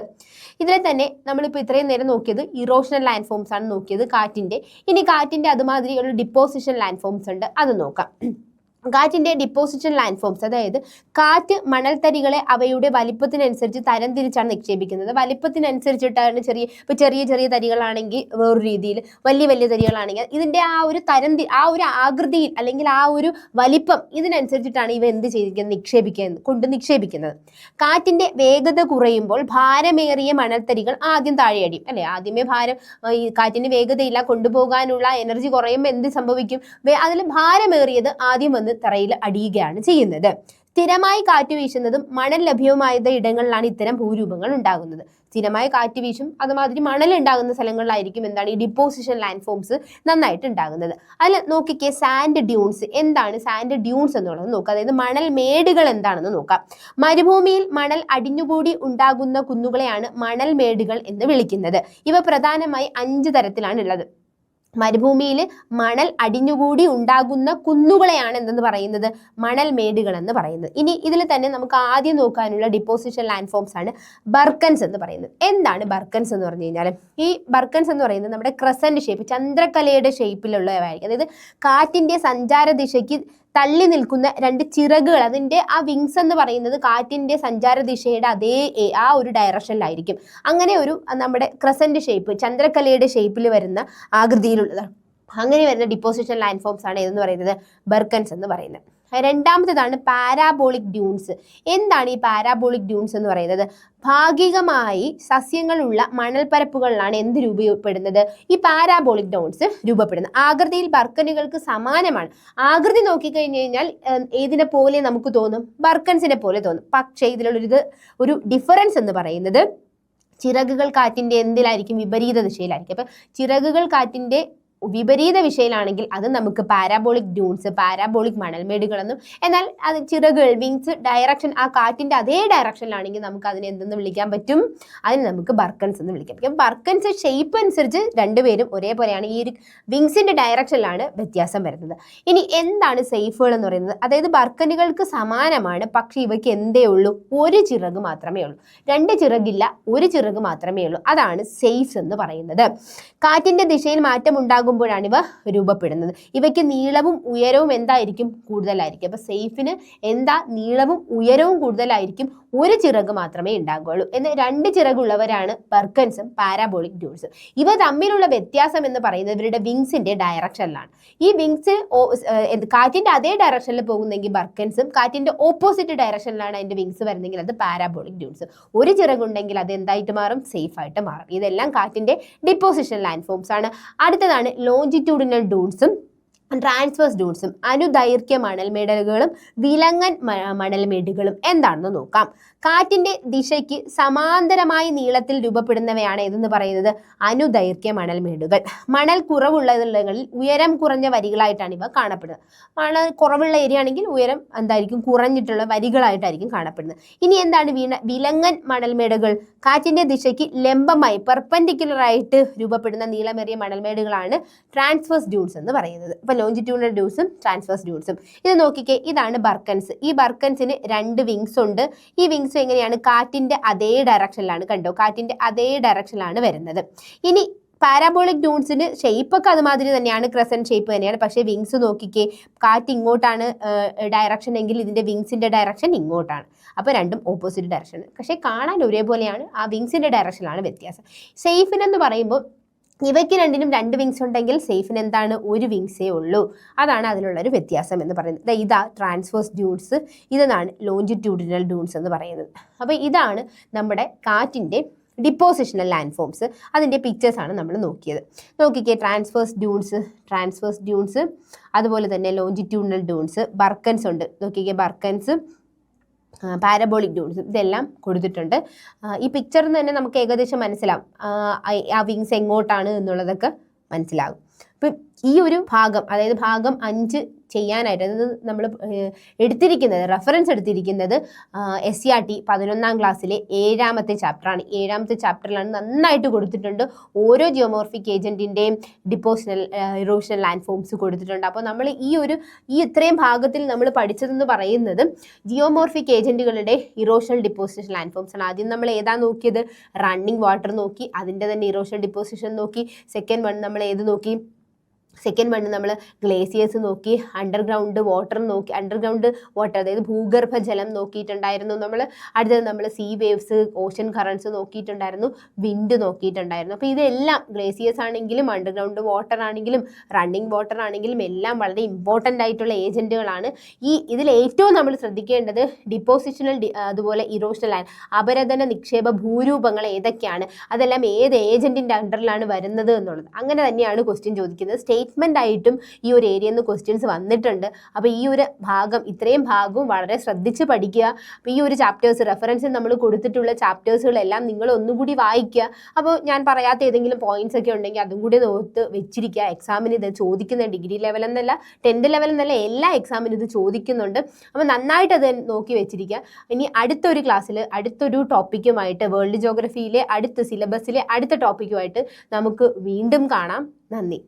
ഇതിൽ തന്നെ നമ്മളിപ്പോൾ ഇത്രയും നേരം നോക്കിയത് ഇറോഷണൽ ലാൻഡ് ഫോംസ് ആണ് നോക്കിയത്, കാറ്റിൻ്റെ. ഇനി കാറ്റിൻ്റെ അതുമാതിരിയുള്ള ഡിപ്പോസിഷൻ ലാൻഡ് ഫോംസ് ഉണ്ട്, അത് നോക്കാം. കാറ്റിൻ്റെ ഡിപ്പോസിഷൻ ലാൻഡ് ഫോംസ്, അതായത് കാറ്റ് മണൽത്തരികളെ അവയുടെ വലിപ്പത്തിനനുസരിച്ച് തരംതിരിച്ചാണ് നിക്ഷേപിക്കുന്നത്. വലിപ്പത്തിനനുസരിച്ചിട്ടാണ് ചെറിയ തരികളാണെങ്കിൽ വേറൊരു രീതിയിൽ, വലിയ തരികളാണെങ്കിൽ ഇതിൻ്റെ ആ ഒരു ആ ഒരു ആകൃതിയിൽ അല്ലെങ്കിൽ ആ ഒരു വലിപ്പം ഇതിനനുസരിച്ചിട്ടാണ് ഇവ എന്ത് ചെയ്തിരിക്കുന്നത്, നിക്ഷേപിക്കുന്നത്. കാറ്റിൻ്റെ വേഗത കുറയുമ്പോൾ ഭാരമേറിയ മണൽത്തരികൾ ആദ്യം താഴെയടിയും, അല്ലേ, ആദ്യമേ ഈ കാറ്റിന് വേഗതയില്ല, കൊണ്ടുപോകാനുള്ള എനർജി കുറയുമ്പോൾ എന്ത് സംഭവിക്കും? അതിൽ ഭാരമേറിയത് ആദ്യം വന്ന് തറയിൽ അടിയുകയാണ് ചെയ്യുന്നത്. സ്ഥിരമായി കാറ്റ് വീശുന്നതും മണൽ ലഭ്യവുമായ ഇടങ്ങളിലാണ് ഇത്തരം ഭൂരൂപങ്ങൾ ഉണ്ടാകുന്നത്. സ്ഥിരമായി കാറ്റ് വീശും, അതുമാതിരി മണൽ ഉണ്ടാകുന്ന സ്ഥലങ്ങളിലായിരിക്കും എന്താണ് ഈ ഡിപ്പോസിഷൻ ലാൻഡ് ഫോംസ് നന്നായിട്ട് ഉണ്ടാകുന്നത്. അതിൽ നോക്കിക്കേ, സാൻഡ് ഡ്യൂൺസ്. എന്താണ് സാൻഡ് ഡ്യൂൺസ് എന്നുള്ളത് നോക്കാം, അതായത് മണൽ മേടുകൾ എന്താണെന്ന് നോക്കാം. മരുഭൂമിയിൽ മണൽ അടിഞ്ഞുകൂടി ഉണ്ടാകുന്ന കുന്നുകളെയാണ് മണൽ മേടുകൾ എന്ന് വിളിക്കുന്നത്. ഇവ പ്രധാനമായി 5 തരത്തിലാണ് ഉള്ളത്. മരുഭൂമിയിൽ മണൽ അടിഞ്ഞുകൂടി ഉണ്ടാകുന്ന കുന്നുകളെയാണ് എന്തെന്ന് പറയുന്നത്? മണൽ മേടുകൾ എന്ന് പറയുന്നത്. ഇനി ഇതിൽ തന്നെ നമുക്ക് ആദ്യം നോക്കാനുള്ള ഡിപ്പോസിഷൻ ലാൻഡ് ഫോംസ് ആണ് ബർക്കൻസ് എന്ന് പറയുന്നത്. എന്താണ് ബർക്കൻസ് എന്ന് പറഞ്ഞു കഴിഞ്ഞാൽ, ഈ ബർക്കൻസ് എന്ന് പറയുന്നത് നമ്മുടെ ക്രസന്റ് ഷേപ്പ്, ചന്ദ്രക്കലയുടെ ഷേപ്പിലുള്ളവയായിരിക്കും. അതായത് കാറ്റിൻ്റെ സഞ്ചാര ദിശയ്ക്ക് തള്ളി നിൽക്കുന്ന 2 ചിറകുകൾ, അതിൻ്റെ ആ വിങ്സ് എന്ന് പറയുന്നത് കാറ്റിൻ്റെ സഞ്ചാര ദിശയുടെ ആ ഒരു ഡയറക്ഷനിലായിരിക്കും. അങ്ങനെ ഒരു നമ്മുടെ ക്രസന്റ് ഷേപ്പ്, ചന്ദ്രക്കലയുടെ ഷേപ്പിൽ വരുന്ന ആകൃതിയിലുള്ളതാണ്. അങ്ങനെ വരുന്ന ഡിപ്പോസിഷൻ ലാൻഡ് ഫോംസ് ആണ് ഏതെന്ന് പറയുന്നത്? ബർക്കൻസ് എന്ന് പറയുന്നത്. രണ്ടാമത്തേതാണ് പാരാബോളിക് ഡ്യൂൺസ്. എന്താണ് ഈ പാരാബോളിക് ഡ്യൂൺസ് എന്ന് പറയുന്നത്? ഭാഗികമായി സസ്യങ്ങളുള്ള മണൽപ്പരപ്പുകളിലാണ് എന്ത് രൂപപ്പെടുന്നത്? ഈ പാരാബോളിക് ഡ്യൂൺസ് രൂപപ്പെടുന്നത്. ആകൃതിയിൽ ബർക്കനുകൾക്ക് സമാനമാണ്. ആകൃതി നോക്കിക്കഴിഞ്ഞു കഴിഞ്ഞാൽ ഏതിനെ പോലെ നമുക്ക് തോന്നും? ബർക്കൻസിനെ പോലെ തോന്നും. പക്ഷേ ഒരു ഡിഫറൻസ് എന്ന് പറയുന്നത്, ചിറകുകൾ കാറ്റിൻ്റെ എന്തിലായിരിക്കും? വിപരീത ദിശയിലായിരിക്കും. അപ്പം ചിറകുകൾ കാറ്റിൻ്റെ വിപരീത വിഷയിലാണെങ്കിൽ അത് നമുക്ക് പാരാബോളിക് ഡ്യൂൺസ്, പാരാബോളിക് മണൽമേടുകളെന്നും, എന്നാൽ അത് ചിറകുകൾ, വിങ്സ് ഡയറക്ഷൻ ആ കാറ്റിന്റെ അതേ ഡയറക്ഷനിലാണെങ്കിൽ നമുക്ക് അതിനെ എന്തെന്ന് വിളിക്കാൻ പറ്റും? അതിന് നമുക്ക് ബർക്കൻസ് എന്ന് വിളിക്കാൻ പറ്റും. ബർക്കൻസ് ഷേപ്പ് അനുസരിച്ച് രണ്ടുപേരും ഒരേപോലെയാണ്, ഈ ഒരു വിങ്സിന്റെ ഡയറക്ഷനിലാണ് വ്യത്യാസം വരുന്നത്. ഇനി എന്താണ് സെയ്ഫുകൾ എന്ന് പറയുന്നത്? അതായത് ബർക്കനുകൾക്ക് സമാനമാണ്, പക്ഷേ ഇവയ്ക്ക് എന്തേ ഉള്ളൂ? ഒരു ചിറക് മാത്രമേ ഉള്ളൂ. രണ്ട് ചിറകില്ല, ഒരു ചിറക് മാത്രമേ ഉള്ളൂ. അതാണ് സെയ്ഫ്സ് എന്ന് പറയുന്നത്. കാറ്റിന്റെ ദിശയിൽ മാറ്റം ഉണ്ടാകുമ്പോഴാണ് ഇവ രൂപപ്പെടുന്നത്. ഇവയ്ക്ക് നീളവും ഉയരവും എന്തായിരിക്കും? കൂടുതലായിരിക്കും. അപ്പൊ സെയ്ഫിന് എന്താ? നീളവും ഉയരവും കൂടുതലായിരിക്കും, ഒരു ചിറക് മാത്രമേ ഉണ്ടാകുള്ളൂ. എന്ന് രണ്ട് ചിറകുള്ളവരാണ് ബർക്കൻസും പാരാബോളിക് ഡ്യൂൺസും. ഇവ തമ്മിലുള്ള വ്യത്യാസം എന്ന് പറയുന്നത് ഇവരുടെ വിങ്സിന്റെ ഡയറക്ഷനിലാണ്. ഈ വിങ്സ് കാറ്റിന്റെ അതേ ഡയറക്ഷനിൽ പോകുന്നെങ്കിൽ ബർക്കൻസും, കാറ്റിന്റെ ഓപ്പോസിറ്റ് ഡയറക്ഷനിലാണ് അതിന്റെ വിങ്സ് വരുന്നെങ്കിൽ അത് പാരാബോളിക് ഡ്യൂൺസും. ഒരു ചിറകുണ്ടെങ്കിൽ അത് എന്തായിട്ട് മാറും? സേഫ് ആയിട്ട് മാറും. ഇതെല്ലാം കാറ്റിന്റെ ഡിപ്പോസിഷൻ ലാൻഡ് ഫോംസ് ആണ്. അടുത്തതാണ് ലോഞ്ചിറ്റ്യൂഡിനൽ ഡ്യൂൺസും ട്രാൻസ്വേഴ്സ് ഡ്യൂൺസും. അനുദൈർഘ്യ മണൽമേടുകളും വിലങ്ങൻ മണൽമേടുകളും എന്താണെന്ന് നോക്കാം. കാറ്റിന്റെ ദിശയ്ക്ക് സമാന്തരമായി നീളത്തിൽ രൂപപ്പെടുന്നവയാണ് ഇതെന്ന് പറയുന്നത് അനുദൈർഘ്യ മണൽമേടുകൾ. മണൽ കുറവുള്ള ഇടങ്ങളിൽ ഉയരം കുറഞ്ഞ വരികളായിട്ടാണ് ഇവ കാണപ്പെടുന്നത്. മണൽ കുറവുള്ള ഏരിയ ആണെങ്കിൽ ഉയരം എന്തായിരിക്കും? കുറഞ്ഞിട്ടുള്ള വരികളായിട്ടായിരിക്കും കാണപ്പെടുന്നത്. ഇനി എന്താണ് വിലങ്ങൻ മണൽമേടുകൾ? കാറ്റിന്റെ ദിശയ്ക്ക് ലംബമായി പെർപെൻഡിക്കുലർ ആയിട്ട് രൂപപ്പെടുന്ന നീളമേറിയ മണൽമേടുകളാണ് ട്രാൻസ്വേഴ്സ് ഡ്യൂൺസ് എന്ന് പറയുന്നത്. അപ്പൊ ലോഞ്ചിറ്റ്യൂഡിനൽ ഡ്യൂൺസും ട്രാൻസ്വേഴ്സ് ഡ്യൂൺസും. ഇത് നോക്കിക്കേ, ഇതാണ് ബർക്കൻസ്. ഈ ബർക്കൻസിന് രണ്ട് വിങ്സ് ഉണ്ട്. ഈ വിങ്സ് എങ്ങനെയാണ്? കാറ്റിന്റെ അതേ ഡയറക്ഷനിലാണ്. കണ്ടോ, കാറ്റിന്റെ അതേ ഡയറക്ഷനിലാണ് വരുന്നത്. ഇനി പാരാബോളിക് ഡ്യൂൺസിന് ഷേപ്പൊക്കെ അതുമാതിരി തന്നെയാണ്, ക്രസന്റ് ഷേപ്പ് തന്നെയാണ്. പക്ഷേ വിങ്സ് നോക്കിക്കേ, കാറ്റ് ഇങ്ങോട്ടാണ് ഡയറക്ഷൻ എങ്കിൽ ഇതിന്റെ വിങ്സിന്റെ ഡയറക്ഷൻ ഇങ്ങോട്ടാണ്. അപ്പോൾ രണ്ടും ഓപ്പോസിറ്റ് ഡയറക്ഷൻ, പക്ഷേ കാണാൻ ഒരേപോലെയാണ്, ആ വിങ്സിന്റെ ഡയറക്ഷനിലാണ് വ്യത്യാസം. സേഫിനെന്ന് പറയുമ്പോൾ ഇവയ്ക്ക് രണ്ടിനും രണ്ട് വിങ്സ് ഉണ്ടെങ്കിൽ സേഫിന് എന്താണ്? ഒരു വിങ്സേ ഉള്ളൂ. അതാണ് അതിനുള്ളൊരു വ്യത്യാസം എന്ന് പറയുന്നത്. ഇതാ ട്രാൻസ്വേഴ്സ് ഡ്യൂൺസ്, ഇതാണ് ലോഞ്ചിറ്റ്യൂഡിനൽ ഡ്യൂൺസ് എന്ന് പറയുന്നത്. അപ്പോൾ ഇതാണ് നമ്മുടെ കാറ്റിൻ്റെ ഡിപ്പോസിഷണൽ ലാൻഡ് ഫോംസ്. അതിൻ്റെ പിക്ചേഴ്സാണ് നമ്മൾ നോക്കിയത്. നോക്കിക്കേ, ട്രാൻസ്വേഴ്സ് ഡ്യൂൺസ്, അതുപോലെ തന്നെ ലോഞ്ചിറ്റ്യൂഡിനൽ ഡ്യൂൺസ്, ബർക്കൻസ് ഉണ്ട്. നോക്കിക്കേ, ബർക്കൻസ്, പാരബോളിക് ഡ്യൂൺസും ഇതെല്ലാം കൊടുത്തിട്ടുണ്ട്. ഈ പിക്ചറിൽ നിന്ന് തന്നെ നമുക്ക് ഏകദേശം മനസ്സിലാവും ആ വിങ്സ് എങ്ങോട്ടാണ് എന്നുള്ളതൊക്കെ മനസ്സിലാകും. അപ്പം ഈ ഒരു ഭാഗം, അതായത് ഭാഗം 5 ചെയ്യാനായിട്ട്, അതായത് നമ്മൾ റെഫറൻസ് എടുത്തിരിക്കുന്നത് SCERT 11ാം ക്ലാസ്സിലെ 7ാമത്തെ ചാപ്റ്ററാണ്. 7ാമത്തെ ചാപ്റ്ററിലാണ് നന്നായിട്ട് കൊടുത്തിട്ടുണ്ട്. ഓരോ ജിയോമോർഫിക് ഏജന്റിൻ്റെയും ഡിപ്പോസിഷണൽ ഇറോഷണൽ ലാൻഡ് ഫോംസ് കൊടുത്തിട്ടുണ്ട്. അപ്പോൾ നമ്മൾ ഈ ഇത്രയും ഭാഗത്തിൽ നമ്മൾ പഠിച്ചതെന്ന് പറയുന്നത് ജിയോമോർഫിക് ഏജന്റുകളുടെ ഇറോഷണൽ ഡിപ്പോസിഷൻ ലാൻഡ് ഫോംസ് ആണ്. ആദ്യം നമ്മൾ ഏതാ നോക്കിയത്? റണ്ണിങ് വാട്ടർ നോക്കി, അതിൻ്റെ തന്നെ ഇറോഷണൽ ഡിപ്പോസിഷൻ നോക്കി. സെക്കൻഡ് വൺ നമ്മൾ ഏത് നോക്കി? സെക്കൻഡ് വൺ നമ്മൾ ഗ്ലേസിയേഴ്സ് നോക്കി, അണ്ടർഗ്രൗണ്ട് വാട്ടർ നോക്കി, അണ്ടർഗ്രൗണ്ട് വാട്ടർ അതായത് ഭൂഗർഭ ജലം നോക്കിയിട്ടുണ്ടായിരുന്നു നമ്മൾ. അടുത്തത് നമ്മൾ സീ വേവ്സ്, ഓഷൻ കറൻസ് നോക്കിയിട്ടുണ്ടായിരുന്നു, വിൻഡ് നോക്കിയിട്ടുണ്ടായിരുന്നു. അപ്പോൾ ഇതെല്ലാം ഗ്ലേസിയേഴ്സ് ആണെങ്കിലും അണ്ടർഗ്രൗണ്ട് വാട്ടർ ആണെങ്കിലും റണ്ണിങ് വാട്ടർ ആണെങ്കിലും എല്ലാം വളരെ ഇമ്പോർട്ടൻ്റ് ആയിട്ടുള്ള ഏജൻറ്റുകളാണ്. ഇതിൽ ഏറ്റവും നമ്മൾ ശ്രദ്ധിക്കേണ്ടത് ഡിപ്പോസിഷണൽ, അതുപോലെ ഇറോഷണൽ ആൻഡ് അപരദന നിക്ഷേപ ഭൂരൂപങ്ങൾ ഏതൊക്കെയാണ്, അതെല്ലാം ഏത് ഏജൻറ്റിൻ്റെ അണ്ടറിലാണ് വരുന്നത് എന്നുള്ളത്. അങ്ങനെ തന്നെയാണ് ക്വസ്റ്റ്യൻ ചോദിക്കുന്നത്. സ്റ്റേറ്റ്മെൻ്റ് ആയിട്ടും ഈ ഒരു ഏരിയയിൽ നിന്ന് ക്വസ്റ്റ്യൻസ് വന്നിട്ടുണ്ട്. അപ്പോൾ ഈ ഒരു ഭാഗം, ഇത്രയും ഭാഗവും വളരെ ശ്രദ്ധിച്ച് പഠിക്കുക. അപ്പോൾ ഈ ഒരു ചാപ്റ്റേഴ്സ് റെഫറൻസിൽ നമ്മൾ കൊടുത്തിട്ടുള്ള ചാപ്റ്റേഴ്സുകളെല്ലാം നിങ്ങൾ ഒന്നുകൂടി വായിക്കുക. അപ്പോൾ ഞാൻ പറയാത്ത ഏതെങ്കിലും പോയിന്റ്സ് ഒക്കെ ഉണ്ടെങ്കിൽ അതും കൂടി നോട്ട് വെച്ചിരിക്കുക. എക്സാമിന് ഇത് ചോദിക്കുന്ന ഡിഗ്രി ലെവൽ എന്നല്ല 10th ലെവൽ എന്നല്ല, എല്ലാ എക്സാമിനും ഇത് ചോദിക്കുന്നുണ്ട്. അപ്പോൾ നന്നായിട്ട് അത് നോക്കി വെച്ചിരിക്കുക. ഇനി അടുത്തൊരു ക്ലാസ്സിൽ അടുത്തൊരു ടോപ്പിക്കുമായിട്ട്, വേൾഡ് ജോഗ്രഫിയിലെ അടുത്ത സിലബസിലെ അടുത്ത ടോപ്പിക്കുമായിട്ട് നമുക്ക് വീണ്ടും കാണാം. നന്ദി.